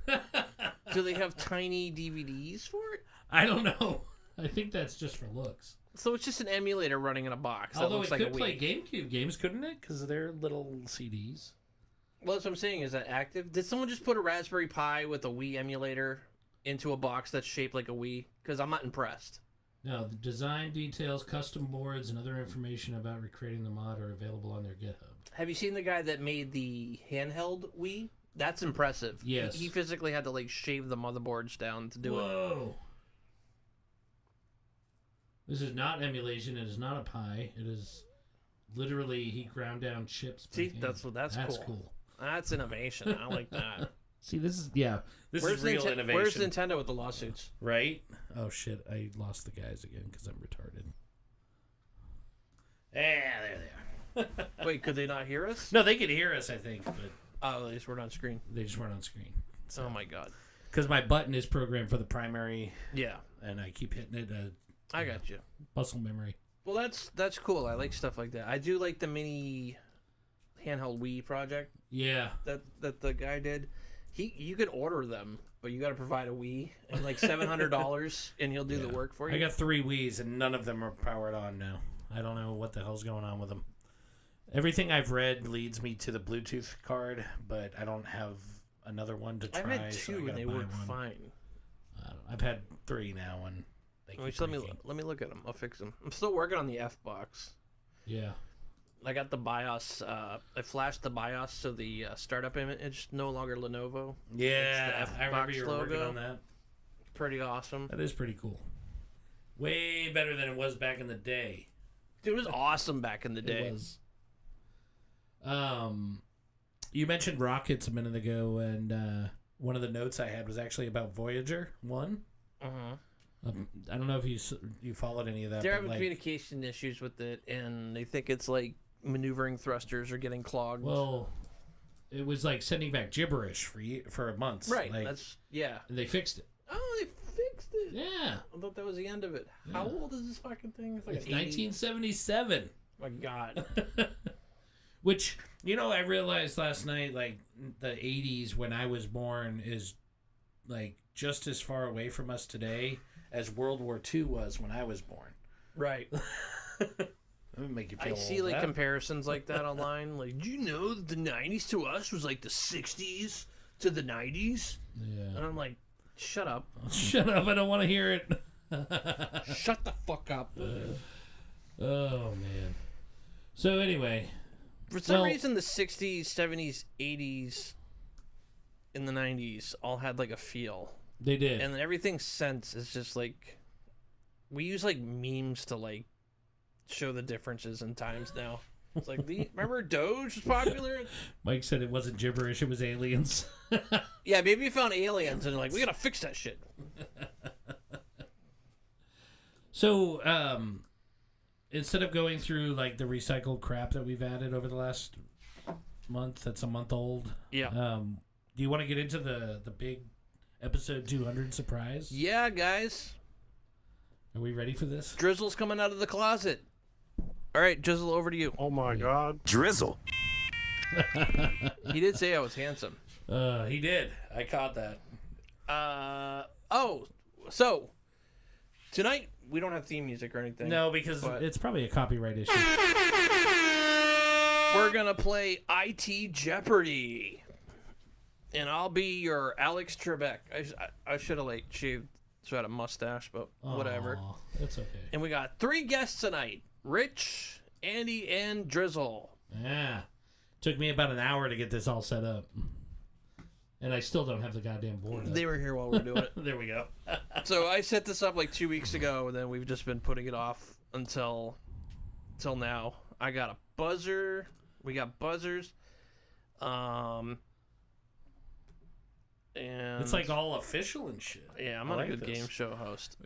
do they have tiny DVDs for it? I don't know. I think that's just for looks. So it's just an emulator running in a box. That Although looks it like could a Wii. play GameCube games, couldn't it? Because they're little CDs. Well, that's what I'm saying. Is that active? Did someone just put a Raspberry Pi with a Wii emulator into a box that's shaped like a Wii? Because I'm not impressed. No, the design details, custom boards, and other information about recreating the mod are available on their GitHub. Have you seen the guy that made the handheld Wii? That's impressive. Yes. He physically had to like shave the motherboards down to do it. Whoa. This is not emulation. It is not a Pi. It is literally he ground down chips. by See, hand. that's cool. That's innovation. I like that. See, this is real innovation. Where's Nintendo with the lawsuits? Right? Oh shit! I lost the guys again because I'm retarded. Yeah, there they are. Wait, could they not hear us? No, they could hear us, I think, but Oh, they just weren't on screen. they just weren't on screen. Oh my god. Because my button is programmed for the primary, Yeah, and I keep hitting it. I got you. Muscle memory. Well, that's cool. I like stuff like that. I do like the mini handheld Wii project Yeah. that the guy did. You can order them, but you got to provide a Wii and like $700, and he'll do the work for you. I got 3 Wiis, and none of them are powered on now. I don't know what the hell's going on with them. Everything I've read leads me to the Bluetooth card, but I don't have another one to try. I've had so I 2 gotta and they buy work one. fine. I've had 3 now, and they keep Let me breaking. look at them. I'll fix them. I'm still working on the F box. Yeah. I got the BIOS. I flashed the BIOS, so the startup image no longer Lenovo. Yeah, It's the I remember Xbox you were working logo. on that. Pretty awesome. That is pretty cool. Way better than it was back in the day. Dude, it was awesome back in the day. It was. You mentioned rockets a minute ago, and one of the notes I had was actually about Voyager 1. Uh-huh. I don't know if you followed any of that. They're but, having communication issues with it, and they think it's like maneuvering thrusters are getting clogged. Well, it was like sending back gibberish for months. right. Like, yeah. they fixed it. Oh, they fixed it. Yeah. I thought that was the end of it. How old is this fucking thing? It's like It's an 80s. 1977. My God. Which, I realized last night, like, the 80s when I was born is, like, just as far away from us today as World War II was when I was born. Right. That would make you feel I see old, like huh? comparisons like that online. Like, do you know that the 90s to us was like the 60s to the 90s? Yeah. And I'm like, shut up. Shut up, I don't want to hear it. Shut the fuck up. Oh, man. So, anyway. For some reason, the 60s, 70s, 80s, and the 90s all had like a feel. They did. And then everything since is just like, we use like memes to like show the differences in times now. It's like, remember Doge was popular? Mike said it wasn't gibberish, it was aliens. Yeah, maybe you found aliens and like, we gotta fix that shit. So, instead of going through like the recycled crap that we've added over the last month, that's a month old. Yeah. Do you want to get into the big episode 200 surprise? Yeah, guys. Are we ready for this? Drizzle's coming out of the closet. All right, Drizzle, over to you. Oh my God. Drizzle. He did say I was handsome. He did. I caught that. So tonight we don't have theme music or anything. No, because but- it's probably a copyright issue. We're gonna play IT Jeopardy, and I'll be your Alex Trebek. I should have like shaved so I had a mustache, but whatever. Aw, that's okay. And we got 3 guests tonight: Rich, Andy, and Drizzle. Yeah. Took me about an hour to get this all set up. And I still don't have the goddamn board up. They were here while we were doing it. There we go. So I set this up like 2 weeks ago, and then we've just been putting it off until now. I got a buzzer. We got buzzers. And It's like all official and shit. yeah, I'm I not like a good this. game show host.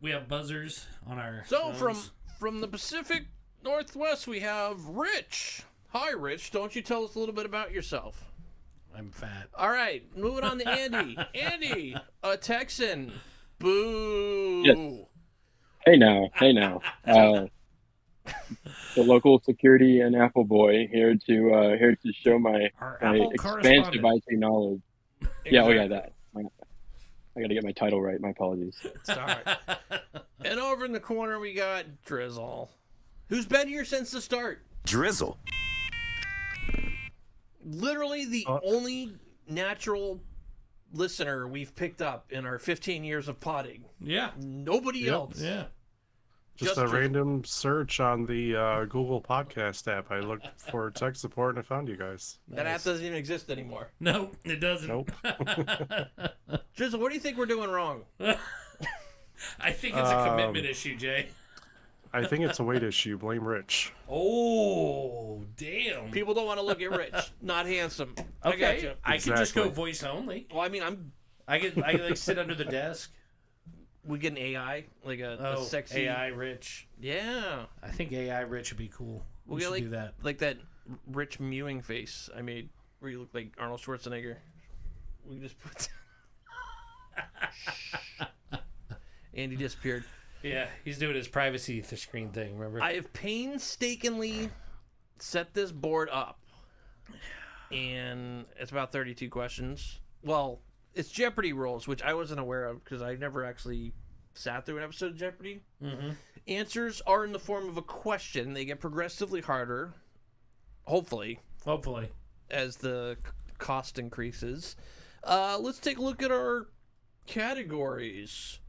We have buzzers on our So phones. from the Pacific Northwest, we have Rich. Hi, Rich. Don't you tell us a little bit about yourself? I'm fat. All right, moving on to Andy. Andy, a Texan. Boo. Yes. Hey now. The local security and Apple boy here to show my Our my Apple expansive correspondent. IT knowledge. Yeah, oh yeah, that. I got to get my title right. My apologies. It's all right. And over in the corner, we got Drizzle, who's been here since the start. Drizzle. Literally the only natural listener we've picked up in our 15 years of potting. Yeah. Nobody else. Yeah. Just a random search on the Google Podcast app. I looked for tech support and I found you guys. That app doesn't even exist anymore. No, it doesn't. Nope. Drizzle, what do you think we're doing wrong? I think it's a commitment issue, Jay. I think it's a weight issue. Blame Rich. Oh, damn. People don't want to look at Rich, not handsome. I got Okay, you. I can just go Exactly. voice only. Well, I mean, I can like sit under the desk. we get an AI, like a sexy AI Rich. Yeah, I think AI Rich would be cool. we'll We get should like do that. like that Rich mewing face I made, where you look like Arnold Schwarzenegger. We just put. Andy disappeared. Yeah, he's doing his privacy screen thing. Remember? I have painstakingly set this board up, and it's about 32 questions. Well, it's Jeopardy rules, which I wasn't aware of because I never actually sat through an episode of Jeopardy. Mm-hmm. Answers are in the form of a question. They get progressively harder, hopefully, as the cost increases. Let's take a look at our categories.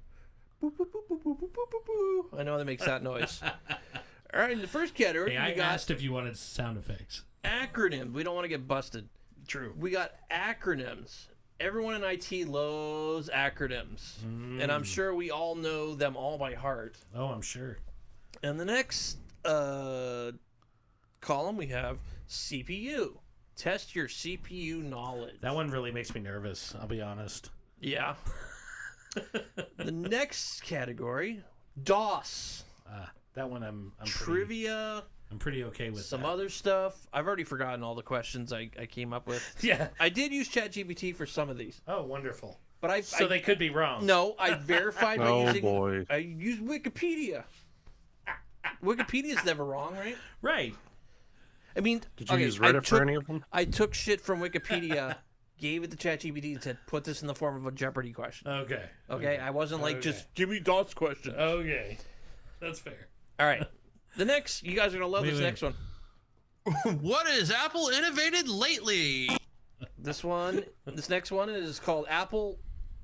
Boop, boop, boop, boop, boop, boop, boop, boop. I know that makes that noise. All right, in the first category, Hey, I we got asked if you wanted sound effects. acronyms. We don't want to get busted. True. We got acronyms. Everyone in IT loves acronyms. And I'm sure we all know them all by heart. Oh, I'm sure. And the next column, we have CPU. Test your CPU knowledge. That one really makes me nervous, I'll be honest. Yeah. The next category, DOS. That one I'm Trivia. I'm pretty okay with Some that. other stuff. I've already forgotten all the questions I came up with. Yeah. I did use ChatGPT for some of these. Oh, wonderful. But So they could be wrong. No, I verified by Oh, using. boy. I used Wikipedia. Wikipedia's never wrong, right? Right. I mean, Did you use Reddit for any of them? I took shit from Wikipedia, gave it to ChatGPT, and said, "Put this in the form of a Jeopardy question." Okay. Okay, I wasn't like Okay. just give me DOS question. Okay. That's fair. All right, the next you guys are gonna love Wait, this wait. next one. What has Apple innovated lately? This next one is called Apple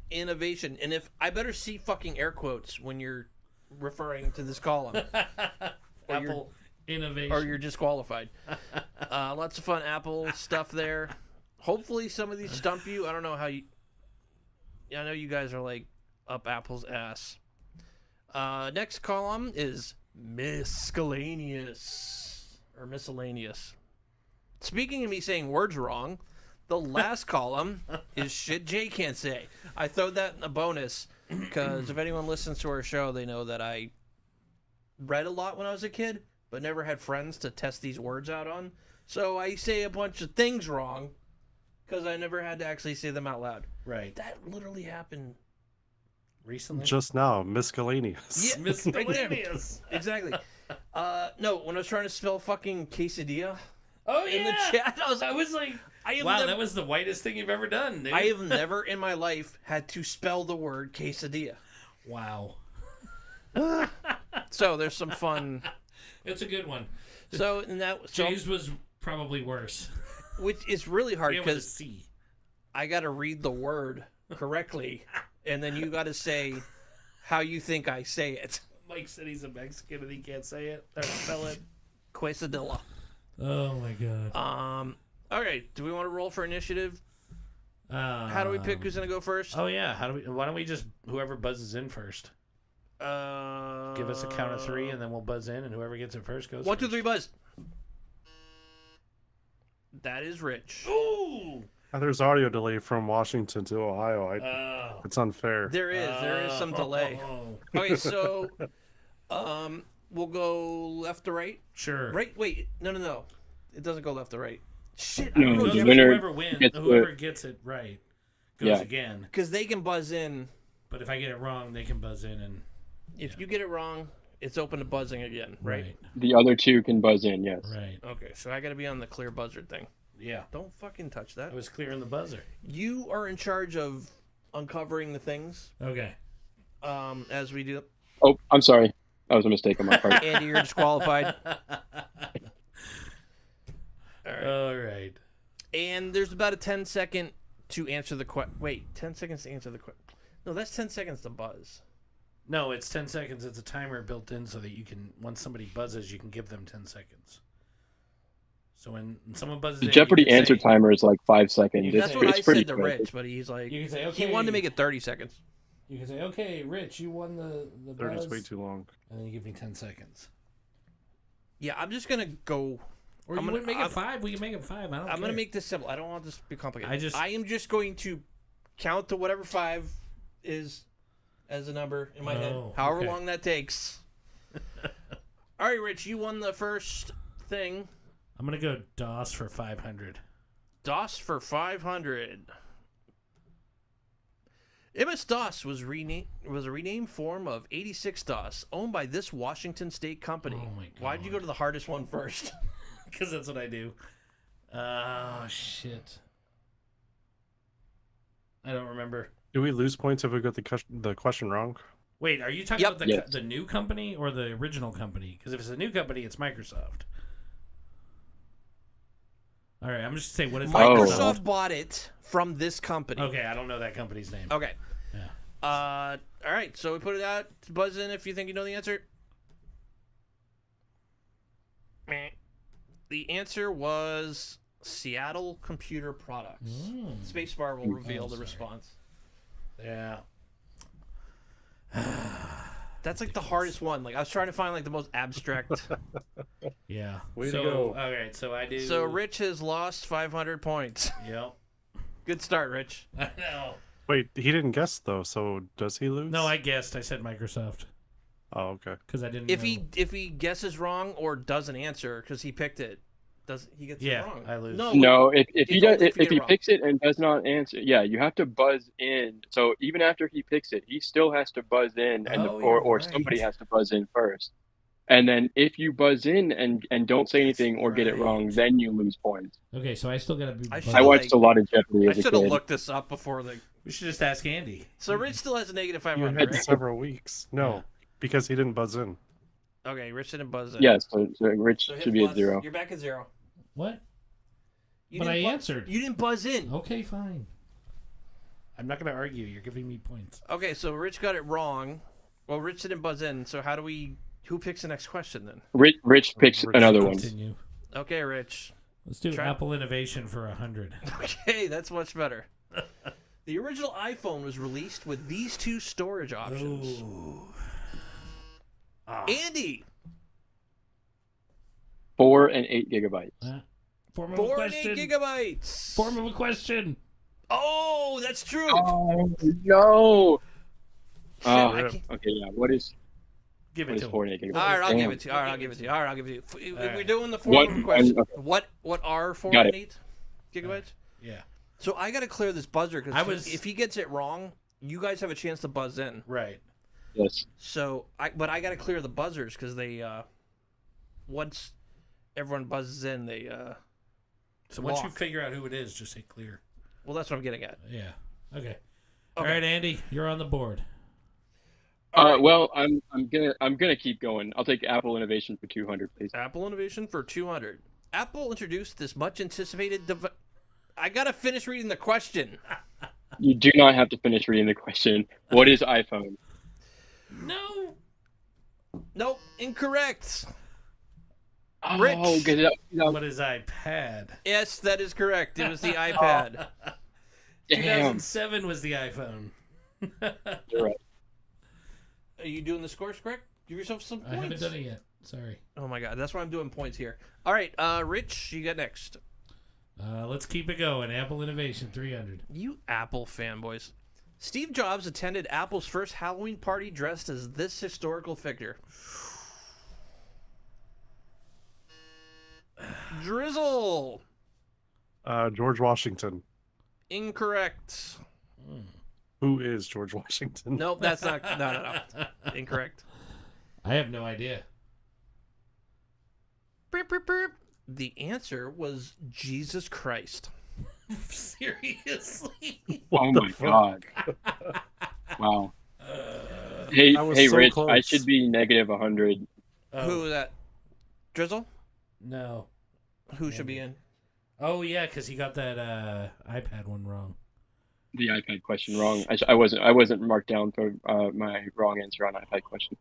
Innovation, and if I better see fucking air quotes when you're referring to this column. Apple innovation. Or you're disqualified. Lots of fun Apple stuff there. Hopefully some of these stump you. I don't know how you... I know you guys are like up Apple's ass. Next column is miscellaneous. Or miscellaneous. Speaking of me saying words wrong, the last column is shit Jay can't say. I throw that in a bonus because if anyone listens to our show, they know that I read a lot when I was a kid, but never had friends to test these words out on. So I say a bunch of things wrong because I never had to actually say them out loud. Right. That literally happened Recently? Just now, miscellaneous. Yeah, Miscellaneous. exactly. No, when I was trying to spell fucking quesadilla Oh, in the yeah. chat, I was like, I have wow, never, that was the whitest thing you've ever done, dude. I have never in my life had to spell the word quesadilla. Wow. So there's some fun. It's a good one. So in that, Jay's was probably worse. which is really hard Be able to because see. I got to read the word correctly, and then you got to say how you think I say it. Mike said he's a Mexican and he can't say it or spell it. Quesadilla. Oh my god. All right. Do we want to roll for initiative? How do we pick who's gonna go first? Oh yeah. Why don't we just whoever buzzes in first? Give us a count of 3 and then we'll buzz in and whoever gets it first goes. 1, 2, first. 3, buzz. That is Rich. Ooh. There's audio delay from Washington to Ohio. Oh. It's unfair. There is some delay. Okay, so we'll go left to right. Sure. Right? Wait, no. It doesn't go left to right. Shit, No, I It don't goes the know. with winner whoever wins. gets Whoever gets it right goes Yeah. again. Because they can buzz in. But if I get it wrong, they can buzz in and If you get it wrong, it's open to buzzing again, right? The other two can buzz in, yes. Right. Okay, so I got to be on the clear buzzer thing. Yeah. Don't fucking touch that. I was clearing the buzzer. You are in charge of uncovering the things Okay. as we do. Oh, I'm sorry. That was a mistake on my part. Andy, you're disqualified. All right. And there's about a 10-second to answer the question. Wait, 10 seconds to answer the question. No, that's 10 seconds to buzz. No, it's 10 seconds. It's a timer built in so that you can, once somebody buzzes, you can give them 10 seconds. So when someone buzzes The in, Jeopardy you can answer say, timer is like 5 seconds. That's what I It's pretty said to quick. Rich, but he's like, You can say, he okay. wanted to make it 30 seconds. You can say, okay, Rich, you won the Third buzz. is way too long. And then you give me 10 seconds. Yeah, I'm just gonna go. Or you wouldn't make it 5. We can make it 5. I'm I'm gonna make this simple. I don't want this to be complicated. I am just going to count to whatever 5 is as a number in my head, however long that takes. All right, Rich, you won the first thing. I'm going to go DOS for 500. DOS for 500. MS-DOS was a renamed form of 86-DOS, owned by this Washington State company. Oh my God. Why did you go to the hardest one first? Because that's what I do. Oh, shit. I don't remember. Do we lose points if we got the question wrong? Wait, are you talking about Yes. the new company or the original company? Because if it's a new company, it's Microsoft. All right, I'm just saying, what is Microsoft bought it from this company. Okay, I don't know that company's name. Okay. Yeah. All right, so we put it out. Buzz in if you think you know the answer. Meh. The answer was Seattle Computer Products. Spacebar will reveal the response. Yeah. That's like the hardest one. Like I was trying to find like the most abstract. Yeah. Way to so, go. All right, so I do. So Rich has lost 500 points. Yep. Good start, Rich. I know. Wait, he didn't guess though, so does he lose? No, I guessed. I said Microsoft Oh, okay. because I didn't. If know. he guesses wrong or doesn't answer because he picked it, he gets it wrong? I lose. No, if he It's does, only if you if get it he wrong. picks it and does not answer, yeah, you have to buzz in. So even after he picks it, he still has to buzz in, and Oh, or you're right. somebody has to buzz in first. And then if you buzz in and don't say anything or get it wrong, right. then you lose points. Okay, so I still gotta be. I buzzed. I watched a lot of Jeopardy I as a should have kid. looked this up before the. We should just ask Andy. So Rich still has a negative You 500. had Right? several weeks. No, Yeah. because he didn't buzz in. Okay, Rich didn't buzz in. Yes, so Rich So hit should be at plus. 0. You're back at 0. What? You But I didn't answered. You didn't buzz in. Okay, fine. I'm not gonna argue. You're giving me points. Okay, so Rich got it wrong. Well, Rich didn't buzz in. So how do we? Who picks the next question then? Rich picks Rich another one. Continue. Okay, Rich. Let's do Try- Apple Innovation for 100. Okay, that's much better. The original iPhone was released with these two storage options. Ooh. Andy, 4 and 8 gigabytes. Form of a 4 and 8 question. gigabytes. Form of a question. Oh, that's true. Oh no! Shit, I rip. can't- Okay, yeah. What is Give it to 4 him. and 8 gigabytes? All right, I'll Damn. give it to you. All right, I'll give it to you. All right, I'll give it to you. We're doing the What- form of a question. okay. What are 4 Got and it. 8 gigabytes? Yeah. So I got to clear this buzzer because I if he gets it wrong, you guys have a chance to buzz in. Right. Yes. So but I got to clear the buzzers because they once everyone buzzes in, they So once you lock. figure out who it is, just say clear. Well, that's what I'm getting at. Yeah. Okay. All right, Andy, you're on the board. Well, I'm gonna keep going. I'll take Apple Innovation for 200, please. Apple Innovation for 200. Apple introduced this much anticipated device. I gotta finish reading the question. You do not have to finish reading the question. What is iPhone? No. Nope, incorrect. Oh, Rich. get it up. What is iPad? Yes, that is correct. It was the iPad. Damn. 2007 was the iPhone. You're right. Are you doing the scores correct? Give yourself some I haven't points. done it yet. Sorry. Oh my god, that's why I'm doing points here. All right, Rich, you got next. Let's keep it going. Apple Innovation 300. You Apple fanboys. Steve Jobs attended Apple's first Halloween party dressed as this historical figure. Drizzle. George Washington. Incorrect. Who is George Washington? Nope, that's not. No. Incorrect. I have no idea. Beep, beep, beep. The answer was Jesus Christ. Seriously? Oh my god. Wow. Hey, I was hey, so Rich, close. I should be negative 100. Who is that? Drizzle? No. Who should be in? Oh yeah, because he got that iPad one wrong. The iPad question wrong. I wasn't marked down for my wrong answer on iPad question.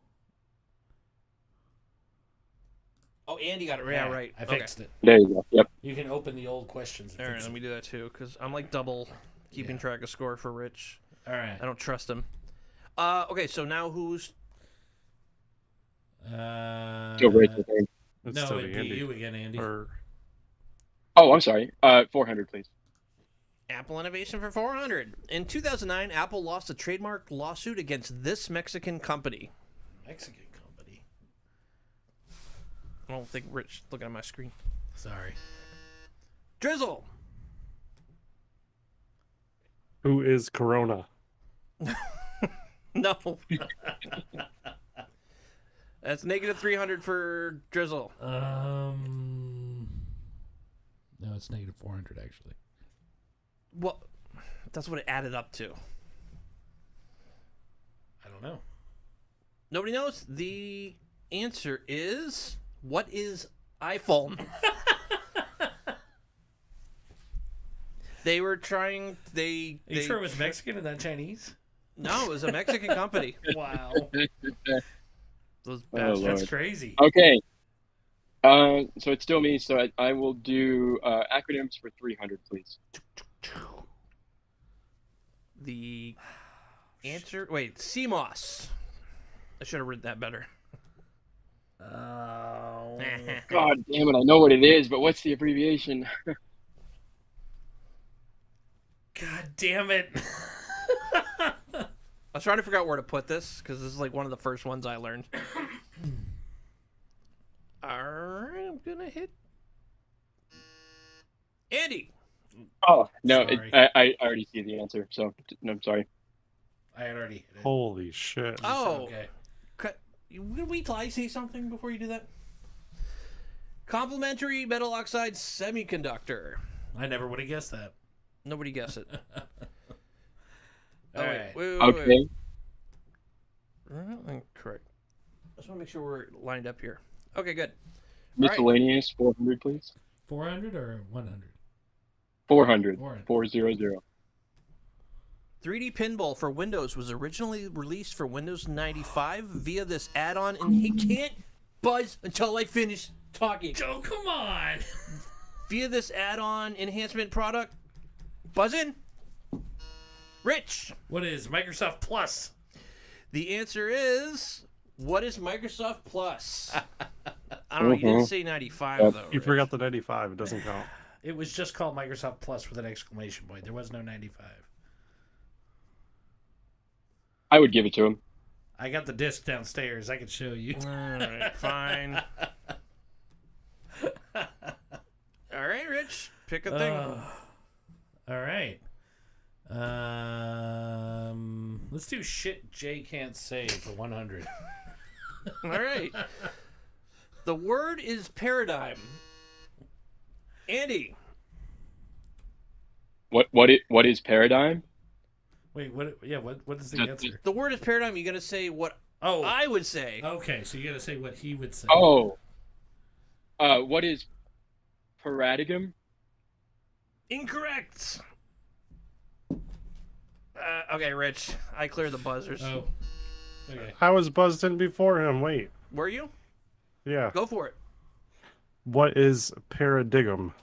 Oh, Andy got it. Yeah, right. I fixed it. There you go. Yep. You can open the old questions. And All right, fix let it. me do that too, because I'm like double keeping track of score for Rich. All right. I don't trust him. Okay, so now who's... Go Rich, I think. It's No, still it'd be be Andy. you again, Andy. Or Oh, I'm sorry. 400, please. Apple innovation for 400. In 2009, Apple lost a trademark lawsuit against this Mexican company. Mexican company. I don't think Rich looking at my screen. Sorry. Drizzle. who is Corona? No. That's negative 300 for Drizzle. No, it's negative 400 actually. Well, that's what it added up to. I don't know. Nobody knows. The answer is, what is iPhone? They were trying. Are you sure it was Mexican and not Chinese? No, it was a Mexican company. Wow. Those Oh, bastards. Lord. That's crazy. Okay. So it's still me, so I will do acronyms for 300, please. The answer. Wait, CMOS. I should have written that better. Oh. God damn it, I know what it is, but what's the abbreviation? God damn it. I was trying to figure out where to put this because this is like one of the first ones I learned. All right, I'm gonna hit Andy. Oh, no, Sorry. I already see the answer, so no, I'm sorry. I had already hit it. Holy shit. Oh, Okay. You gonna wait till I say something before you do that? Complementary metal oxide semiconductor. I never would have guessed that. Nobody guessed it. All right. Okay. Correct. I just want to make sure we're lined up here. Okay, good. Miscellaneous, 400, please. 400 or 100? 400. 400. 400. 3D Pinball for Windows was originally released for Windows 95 via this add-on, and he can't buzz until I finish talking. Oh, come on. Via this add-on enhancement product, buzz in. Rich. What is Microsoft Plus? The answer is, what is Microsoft Plus? I don't know. You didn't say 95 though. You Rich. forgot the 95. It doesn't count. It was just called Microsoft Plus with an exclamation point. There was no 95. I would give it to him. I got the disc downstairs. I could show you. All right, fine. All right, Rich, pick a thing. All right. Let's do shit Jay can't say for 100. All right. The word is paradigm. Andy. What is paradigm? Wait, what? Yeah, what is the That's answer? The word is paradigm. You're gonna say what Oh, I would say. okay. So you got to say what he would say. Oh. What is paradigm? Incorrect. Okay, Rich. I cleared the buzzers. Oh. Okay. I was buzzed in before him. Wait. Were you? Yeah. Go for it. What is paradigm?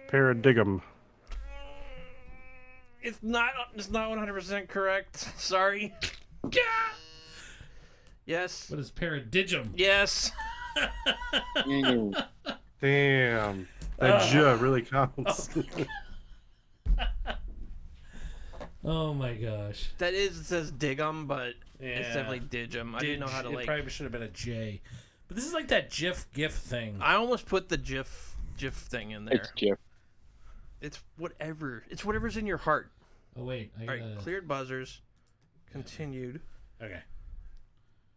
Paradigm. It's not 100% correct. Sorry. Yes. What is paradigm? Yes. Mm. Damn. That J really counts. Oh my gosh. That is, it says digum, but Yeah. it's definitely digum. I didn't know how to It probably should have been a J. But this is like that GIF thing. I almost put the GIF thing in there. It's Jeff. It's whatever. It's whatever's in your heart. Oh wait. All right, cleared buzzers. Continued. Okay.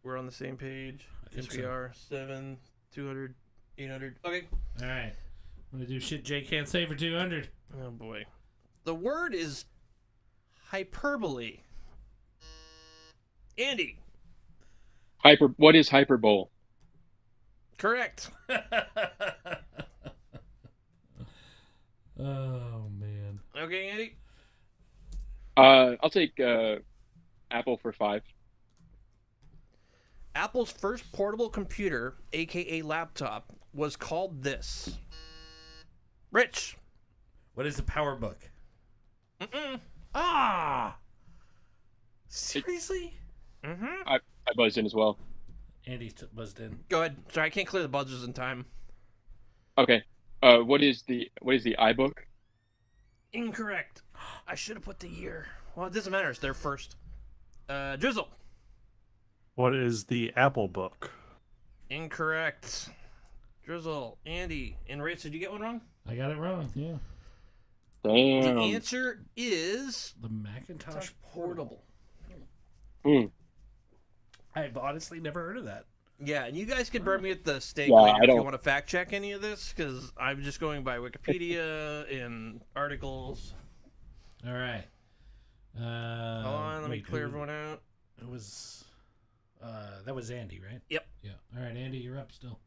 We're on the same page. I think Yes, we so. are. 7, 200, 800. Okay. All right. I'm gonna do shit Jay can't say for 200. Oh boy. The word is hyperbole. Andy. What is hyperbole? Correct. Oh man. Okay, Andy. I'll take Apple for 5. Apple's first portable computer, aka laptop, was called this. Rich. What is a PowerBook? Mm-mm. Ah. Seriously? Mm-hmm. I buzzed in as well. Andy buzzed in. Go ahead. Sorry, I can't clear the buzzers in time. Okay. What is the iBook? Incorrect. I should have put the year. Well, it doesn't matter. It's their first. Drizzle. What is the Apple Book? Incorrect. Drizzle. Andy. And Rich, did you get one wrong? I got it wrong. Yeah. Damn. The answer is The Macintosh portable. I've honestly never heard of that. Yeah, and you guys can burn me at the stake Yeah, later I if you don't- want to fact check any of this, because I'm just going by Wikipedia and articles. All right. Hold on, let me wait, clear who- everyone out. It was. That was Andy, right? Yep. Yeah. All right, Andy, you're up still.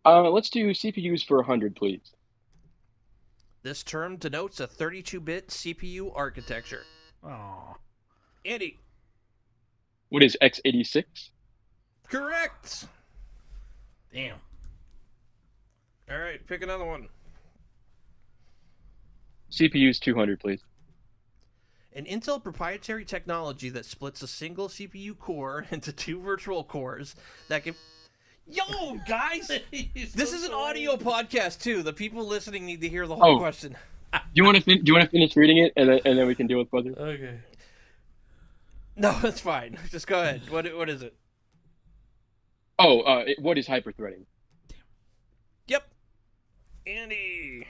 Let's do CPUs for 100, please. This term denotes a 32-bit CPU architecture. Oh. Andy. What is x86? Correct. Damn. All right, pick another one. CPUs 200, please. An Intel proprietary technology that splits a single CPU core into 2 virtual cores that can... Yo, guys! This is an audio podcast, too. The people listening need to hear the whole question. Do you want to finish reading it and then we can deal with buzzers? Okay. No, that's fine. Just go ahead. What is it? Oh, what is hyperthreading? Yep. Andy.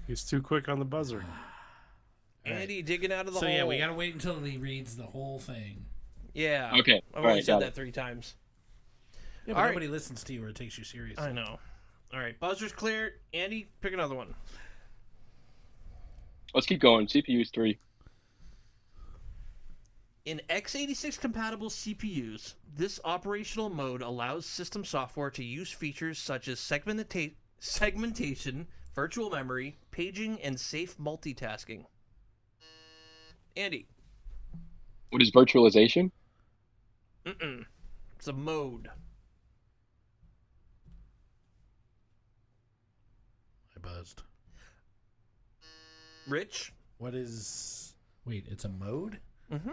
He's too quick on the buzzer. Andy digging out of the So hole. yeah, we gotta wait until he reads the whole thing. Yeah. Okay. I've All only right, said got that it. 3 times. Yeah, but All right. nobody listens to you or takes you seriously. I know. All right, buzzer's cleared. Andy, pick another one. Let's keep going. CPUs 3. In x86 compatible CPUs, this operational mode allows system software to use features such as segmentation, virtual memory, paging, and safe multitasking. Andy. What is virtualization? Mm-mm. It's a mode. I buzzed. Rich? What is? Wait, it's a mode? Mm-hmm.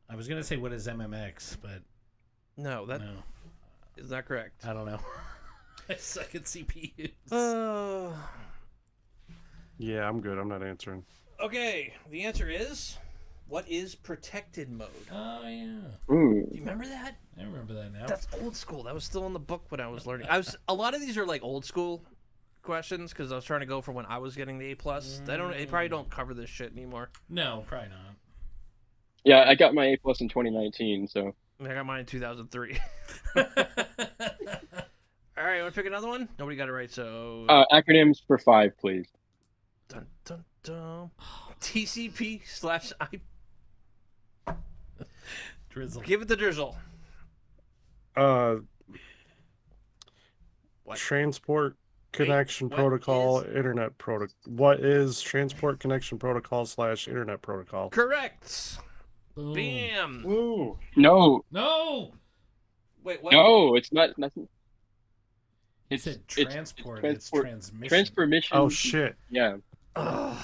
I was gonna say what is MMX, but No, that no, is not correct. I don't know. I suck at CPUs. Yeah, I'm good. I'm not answering. Okay, the answer is, what is protected mode? Oh yeah, Ooh. Do you remember that? I remember that now. That's old school. That was still in the book when I was learning. A lot of these are like old school questions because I was trying to go for when I was getting the A+. They probably don't cover this shit anymore. No, probably not. Yeah, I got my A+ in 2019, so. I got mine in 2003. All right, want to pick another one? Nobody got it right, so... Acronyms for 5, please. Dun, dun, dun. TCP/I... Drizzle. Give it the drizzle. What? Transport Connection what Protocol, is- Internet Protocol. What is Transport Connection Protocol / Internet Protocol? Correct. Boom. Bam. Ooh. No, No. Wait, what? no, it's not nothing. It said transport. It's transport- transmission. Transformation. Oh shit. Yeah. Ugh.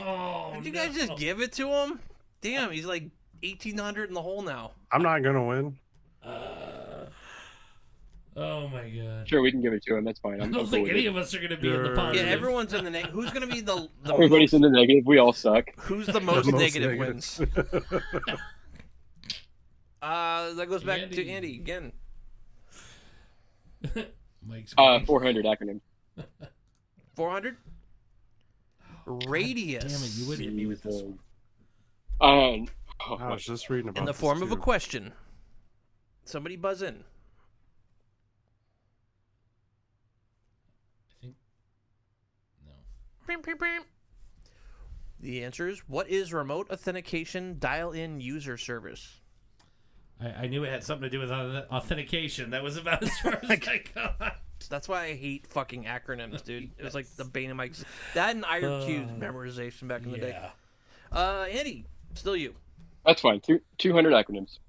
Oh, Did you guys no. just give it to him? Damn, he's like 1,800 in the hole now. I'm not gonna win. Oh my god. Sure, we can give it to him. That's fine. I I'm don't cool think with any it. of us are gonna be in the Yeah, positive. Yeah, everyone's in the negative. Who's gonna be the Everybody's in the negative. We all suck. Who's the most Most negative negative. wins? That goes back to Andy. Andy again. Mike's 400 acronyms. 400. Radius. Damn it! You would hit me with this one. Oh, I was just reading about in the this, form of a too. question. Somebody buzz in. I think no. Beep, beep, beep. The answer is, what is remote authentication dial-in user service? I knew it had something to do with authentication. That was about as far as I got. That's why I hate fucking acronyms, dude. It was like the bane of my that and IRQ's memorization back in the day. Andy, still you. That's fine. 200 acronyms.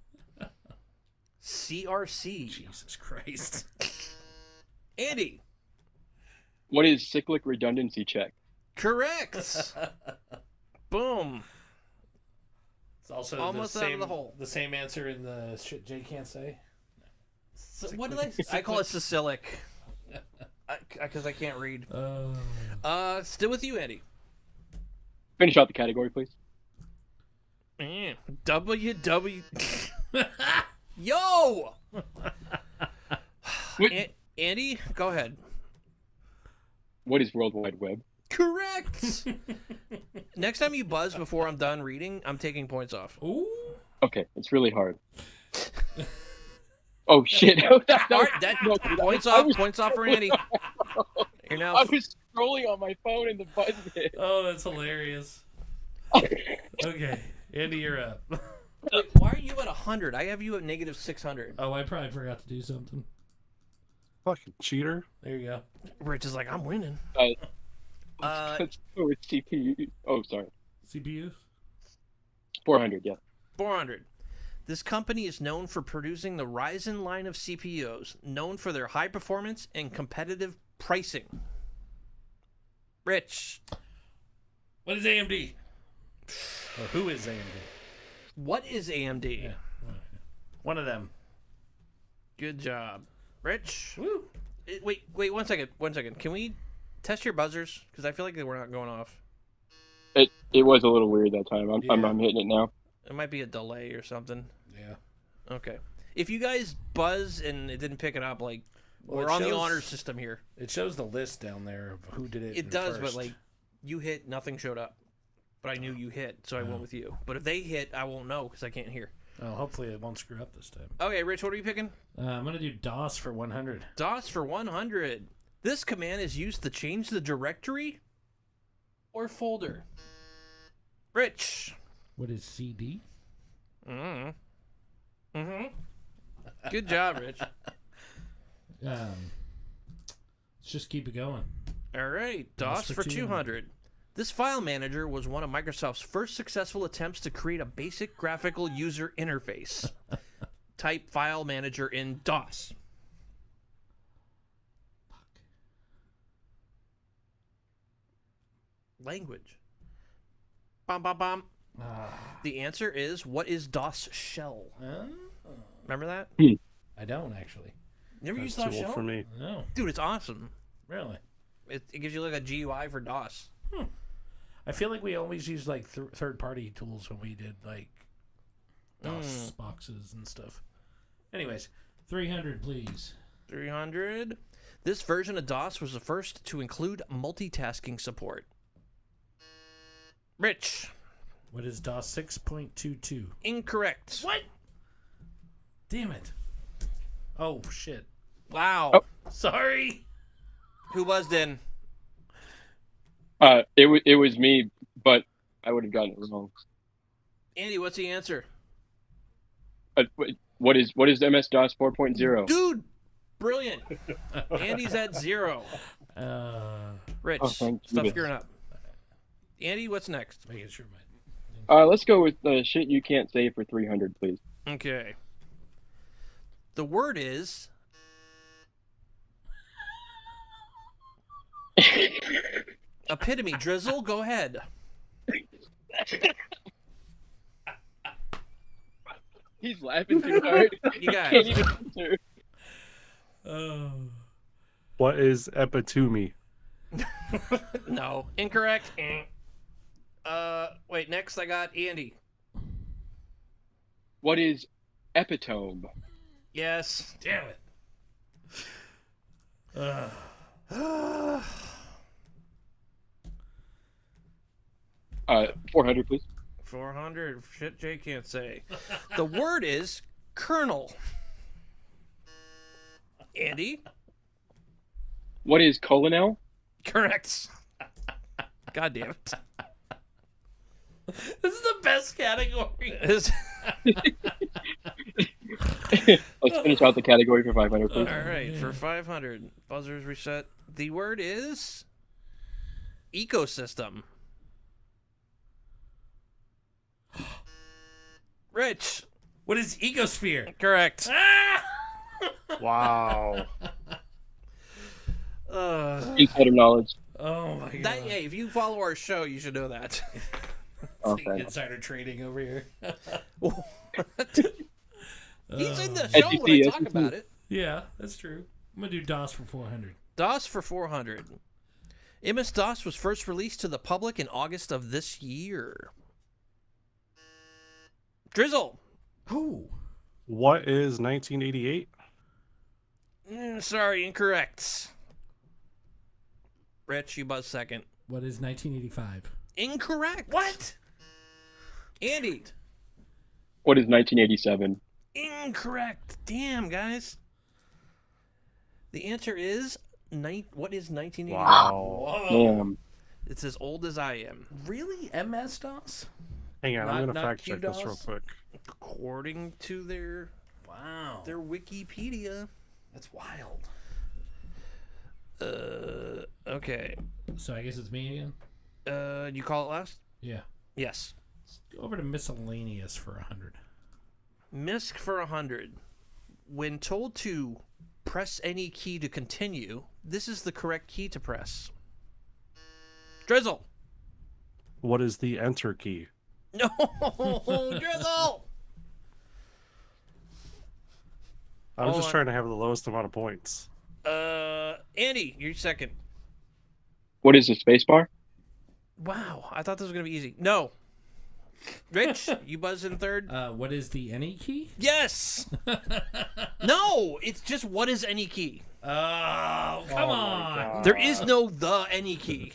CRC. Jesus Christ. Andy. What is cyclic redundancy check? Correct. Boom. It's also almost the out same, of the hole. The same answer in the shit Jay can't say. So, what did I call it? Sicilic. Because I can't read. Still with you, Andy. Finish out the category, please. WW. Yo. Andy, go ahead. What is World Wide Web? Correct. Next time you buzz before I'm done reading, I'm taking points off. Ooh. Okay, it's really hard. Oh shit! Points off for Andy. You're now. I was scrolling on my phone and the button hit. Oh, that's hilarious. Okay, Andy, you're up. Why are you at 100? I have you at negative 600. Oh, I probably forgot to do something. Fucking cheater. There you go. Rich is like, I'm winning. Let's go with CPU. Oh, sorry. CPU? 400, yeah. 400. This company is known for producing the Ryzen line of CPUs, known for their high performance and competitive pricing. Rich. What is AMD? Or who is AMD? What is AMD? Yeah. One of them. Good job. Rich. Woo. Wait, 1 second. 1 second. Can we test your buzzers? Because I feel like they were not going off. It was a little weird that time. I'm hitting it now. It might be a delay or something. Yeah. Okay. If you guys buzz and it didn't pick it up, like, we're on the honor system here. It shows the list down there of who did it. It does, first. but like, you hit, nothing showed up. But I knew you hit, so I went with you. But if they hit, I won't know because I can't hear. Oh, hopefully it won't screw up this time. Okay, Rich, what are you picking? I'm gonna do DOS for 100. DOS for 100. This command is used to change the directory or folder. Rich. What is CD? Good job, Rich. Let's just keep it going. All right, DOS for 200. This file manager was one of Microsoft's first successful attempts to create a basic graphical user interface. Type file manager in DOS. Language. Bum, bum, bum. The answer is, what is DOS shell? Remember that? I don't actually. Never That's used DOS too old shell? for me. No, Dude, it's awesome. really. It gives you like a GUI for DOS. I feel like we always used like third-party tools when we did like DOS boxes and stuff. Anyways, 300, please. 300. This version of DOS was the first to include multitasking support. Rich. What is DOS 6.22? Incorrect. What? Damn it. Oh, shit. Wow. Oh. Sorry. Who buzzed in? It was me, but I would have gotten it wrong. Andy, what's the answer? What is MS-DOS 4.0? Dude, brilliant. Andy's at 0. Rich, thank stop you. screwing up. Andy, what's next? Making sure my... Let's go with the shit you can't say for 300, please. Okay. The word is... Epitome. Drizzle, go ahead. He's laughing too hard. You Can't guys. even answer. What is epitome? No. Incorrect. Wait, next I got Andy. What is epitome? Yes. Damn it. 400, please. 400. Shit Jay can't say. The word is kernel. Andy? What is colonel? Correct. God damn it. This is the best category. Is- Let's finish out the category for 500, please. All right, for 500, buzzers reset. The word is ecosystem. Rich, What is ecosphere? correct. Ah! Wow. Insider knowledge. Oh my god. That, hey, if you follow our show, you should know that. Okay. Insider trading over here. He's in the show when I SEC. talk about it. Yeah, that's true. I'm gonna do DOS for 400. DOS for 400. MS-DOS was first released to the public in August of this year. Drizzle. Oh. What is 1988? Sorry, incorrect. Rich, you buzz second. What is 1985? Incorrect. What? Andy. What is 1987? Incorrect. Damn, guys. The answer is what is 1988? Wow. Damn. It's as old as I am. Really? MS DOS? Hang on, I'm Not- gonna not fact check this real QDOS? quick. According to their Wow. Wikipedia. That's wild. Okay. So I guess it's me again? You call it last? Yeah. Yes. Let's go over to miscellaneous for 100. MISC for 100. When told to press any key to continue, this is the correct key to press. Drizzle. What is the enter key? No, Drizzle. I was Hold just on. trying to have the lowest amount of points. Andy, you're second. What is the spacebar? Wow, I thought this was gonna be easy. No. Rich, you buzz in third. What is the any key? Yes. No, it's just what is any key. Oh, come on. There is no the any key.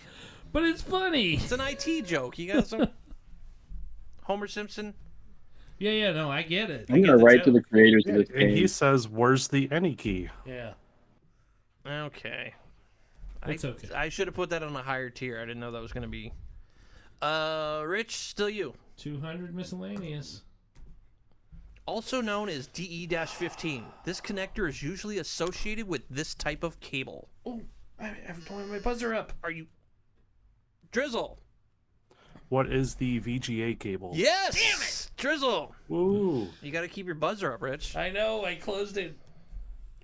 But it's funny. It's an IT joke. You got some Homer Simpson? Yeah, no, I get it. I I'm get gonna the write to the joke. creators of this And he game. says, "Where's the any key?" Yeah. Okay. It's okay. I should have put that on a higher tier. I didn't know that was going to be. Rich, still you. 200 miscellaneous. Also known as DE-15. This connector is usually associated with this type of cable. Oh, I have to my buzzer up. Are you... Drizzle. What is the VGA cable? Yes! Damn it! Drizzle. Ooh. You got to keep your buzzer up, Rich. I know, I closed it.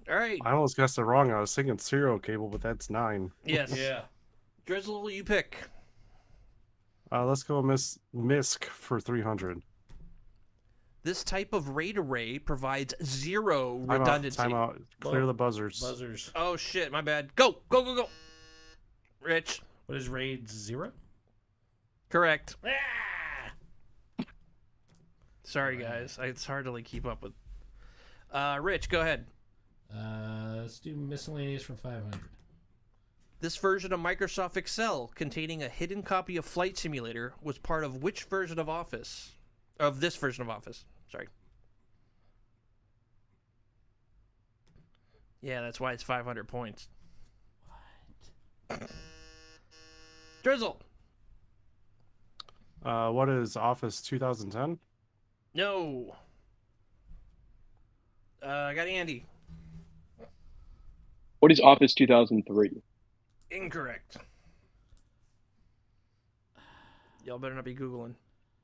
All right. I almost guessed it wrong. I was thinking serial cable, but that's 9. Yes. Yeah. Drizzle, you pick. Let's go MISC for 300. This type of RAID array provides zero Time out, redundancy. time out. Clear the buzzers. Buzzers. Oh, shit. My bad. Go. Go, go, go. Rich. What is RAID 0? Correct. Ah! Sorry, guys. It's hard to like keep up with. Rich, go ahead. Let's do miscellaneous for 500. This version of Microsoft Excel, containing a hidden copy of Flight Simulator, was part of which version of Office? Of this version of Office. Sorry. Yeah, that's why it's 500 points. What? Drizzle. What is Office 2010? No. I got Andy. What is Office 2003? Incorrect. Y'all better not be Googling.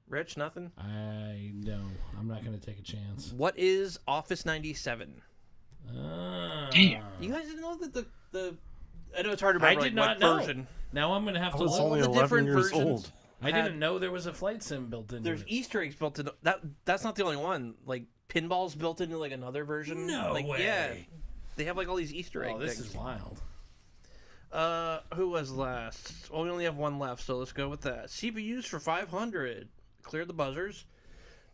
Rich, nothing? I know. I'm not going to take a chance. What is Office 97? Damn. You guys didn't know that the I know it's hard to I remember did like, not what know. version. Now I'm going to have I to was look. all only the 11 different years versions. old. I had- didn't know there was a flight sim built into There's it. Easter eggs built into that's not the only one. Like pinballs built into like another version. No like, way. Yeah, they have like all these Easter egg Oh, this things. is wild. Who was last? Well, we only have one left, so let's go with that. CPUs for 500. Clear the buzzers.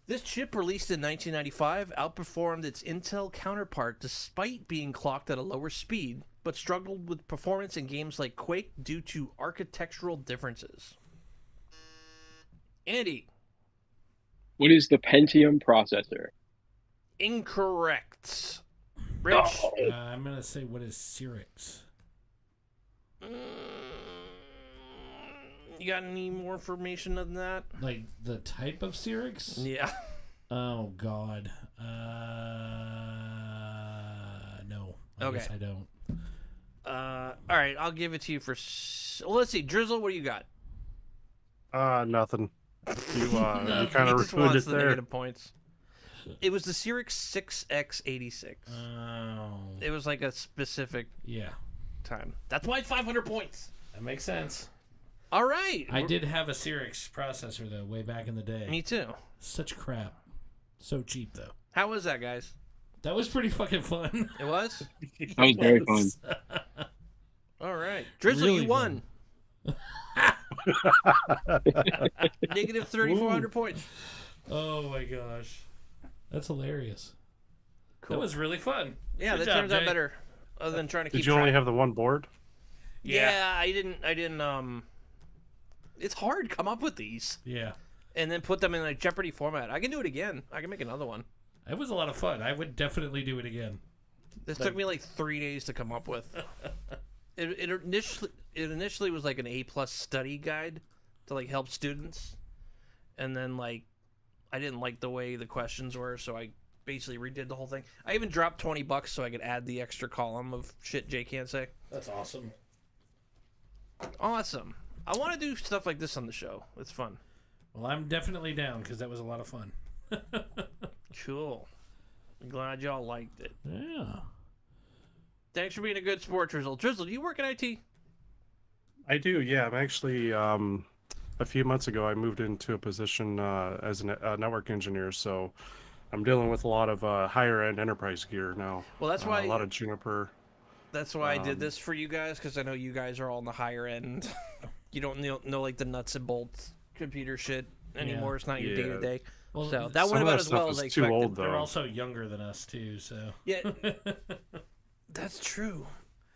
This chip, released in 1995, outperformed its Intel counterpart despite being clocked at a lower speed, but struggled with performance in games like Quake due to architectural differences. Andy. What is the Pentium processor? Incorrect. Rich. I'm going to say, what is Cyrix? You got any more information than that? Like the type of Syrinx? Yeah. Oh God. No. I guess I don't. All right, I'll give it to you for. Well, let's see, Drizzle. What do you got? Nothing. You kind He of just ruined wants it the there. negative points. It was the Syrinx 6X86. Oh. It was like a specific Yeah. time. That's why it's 500 points. That makes sense. All right. I did have a Syrinx processor though, way back in the day. Me too. Such crap. So cheap though. How was that, guys? That was pretty fucking fun. It was? That was very fun. All right. Drizzle, Really you won. Negative 3,400 points. Oh my gosh. That's hilarious. Cool. That was really fun. Yeah, Good that job, turns out Jay. better. Other than trying to keep Did you only track. have the one board? Yeah, I didn't it's hard to come up with these Yeah. and then put them in like Jeopardy format. I can do it again. I can make another one. It was a lot of fun. I would definitely do it again. This took me like 3 days to come up with. It initially was like an A+ study guide to like help students, and then like I didn't like the way the questions were, so I basically redid the whole thing. I even dropped $20 so I could add the extra column of shit Jay can't say. That's awesome. Awesome. I want to do stuff like this on the show. It's fun. Well, I'm definitely down because that was a lot of fun. Cool. I'm glad y'all liked it. Yeah. Thanks for being a good sport, Drizzle. Drizzle, do you work in IT? I do, yeah. I'm actually, a few months ago, I moved into a position as a network engineer, so I'm dealing with a lot of higher-end enterprise gear now. Well, that's why a lot of Juniper. That's why I did this for you guys, because I know you guys are all on the higher end. You don't know like the nuts and bolts computer shit anymore. Yeah. It's not your Yeah. day to day. Well, So that Some went of about that as well stuff as I is too expected. old, though. they're also younger than us too, so. Yeah, that's true.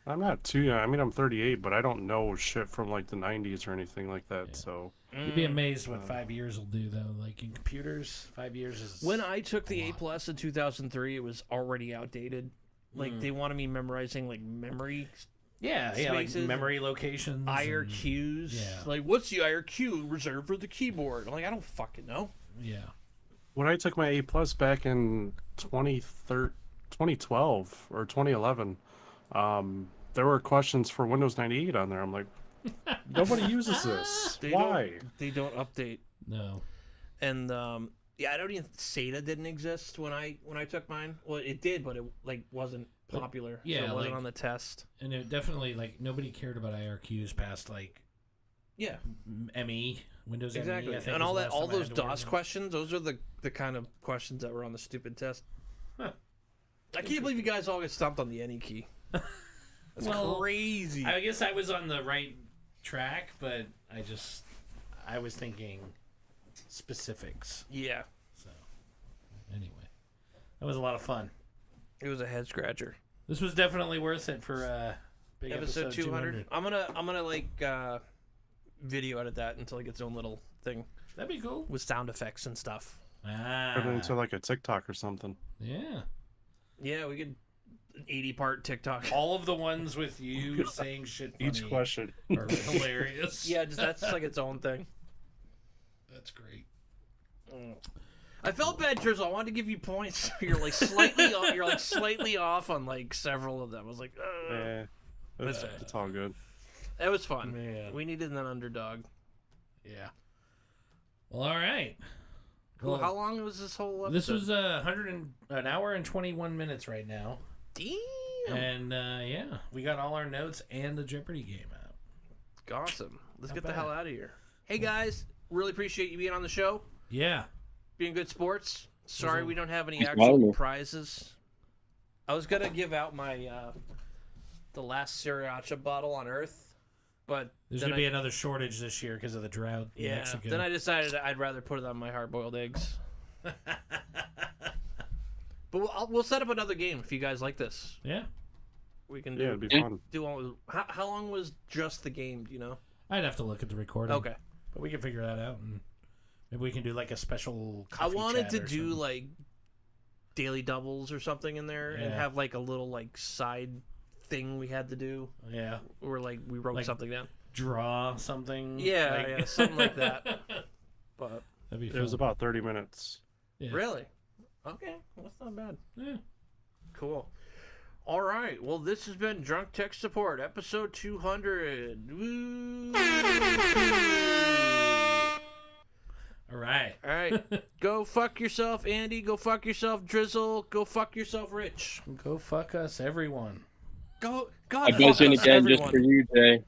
I'm not too young. I mean, I'm 38, but I don't know shit from like the 90s or anything like that. Yeah. So You'd be amazed what 5 years will do, though. Like in computers, 5 years is. When I took the a A+ in 2003, it was already outdated. Like they wanted me memorizing like memory like spaces, memory locations. IRQs. Yeah. Like, what's the IRQ reserved for the keyboard? I'm like, I don't fucking know. Yeah. when I took my A+ back in 2012 or 2011, there were questions for Windows 98 on there. I'm like, nobody uses this. Why? They don't update. No. And yeah, I don't even SATA didn't exist when I took mine. Well, it did, but it like wasn't popular. yeah, so it wasn't like- on the test. And it definitely, like, nobody cared about IRQs past, like, Yeah, ME, Windows exactly. ME, I think. And was all the that, last all time I those had to work DOS on. questions, those are the kind of questions that were on the stupid test. Huh. I can't believe you guys all get stumped on the NE key. That's Well, crazy. I guess I was on the right track, but I was thinking specifics. Yeah, So, anyway, that was a lot of fun. it was a head scratcher. This was definitely worth it for big Episode 200. I'm gonna like video edit that until it gets its own little thing That'd be cool. with sound effects and stuff. Turn it into like a TikTok or something. Yeah. Yeah, we could 80-part TikTok. All of the ones with you saying shit funny Each question. are hilarious. Yeah, that's like its own thing. That's great. I felt bad, Drizzle. I wanted to give you points. You're like slightly off. You're like slightly off on like several of them. I was like, Yeah, it's all good. that was fun. Man. We needed an underdog. Yeah. Well, all right. Cool. Well, How long was this whole episode? This was an hour and 21 minutes right now. Damn. And yeah, we got all our notes and the Jeopardy game out. Awesome. Let's Not get the bad. hell out of here. Hey guys, really appreciate you being on the show. Yeah. Being good sports. Sorry we don't have any Thanks for actual having me. prizes. I was gonna give out my the last Sriracha bottle on Earth, but There's then going to be another shortage this year because of the drought in yeah. Mexico. Then I decided I'd rather put it on my hard-boiled eggs. But we'll set up another game if you guys like this. Yeah. We can Yeah, do it'd be Yeah. fun. do one. How long was just the game? Do you know? I'd have to look at the recording. Okay. But we can figure that out, and maybe we can do like a special I coffee wanted chat to or do something. like daily doubles or something in there and Yeah. have like a little like side thing we had to do Yeah. where like we wrote Like- something down. draw something. Yeah, something like that. But that'd be It fun. was about 30 minutes. Yeah. really, okay, well, that's not bad. Yeah. Cool. All right. Well, this has been Drunk Tech Support, episode 200. Woo! All right. All right. Go fuck yourself, Andy. Go fuck yourself, Drizzle. Go fuck yourself, Rich. Go fuck us, everyone. God, I fuck buzz in us, again everyone. just for you, Jay.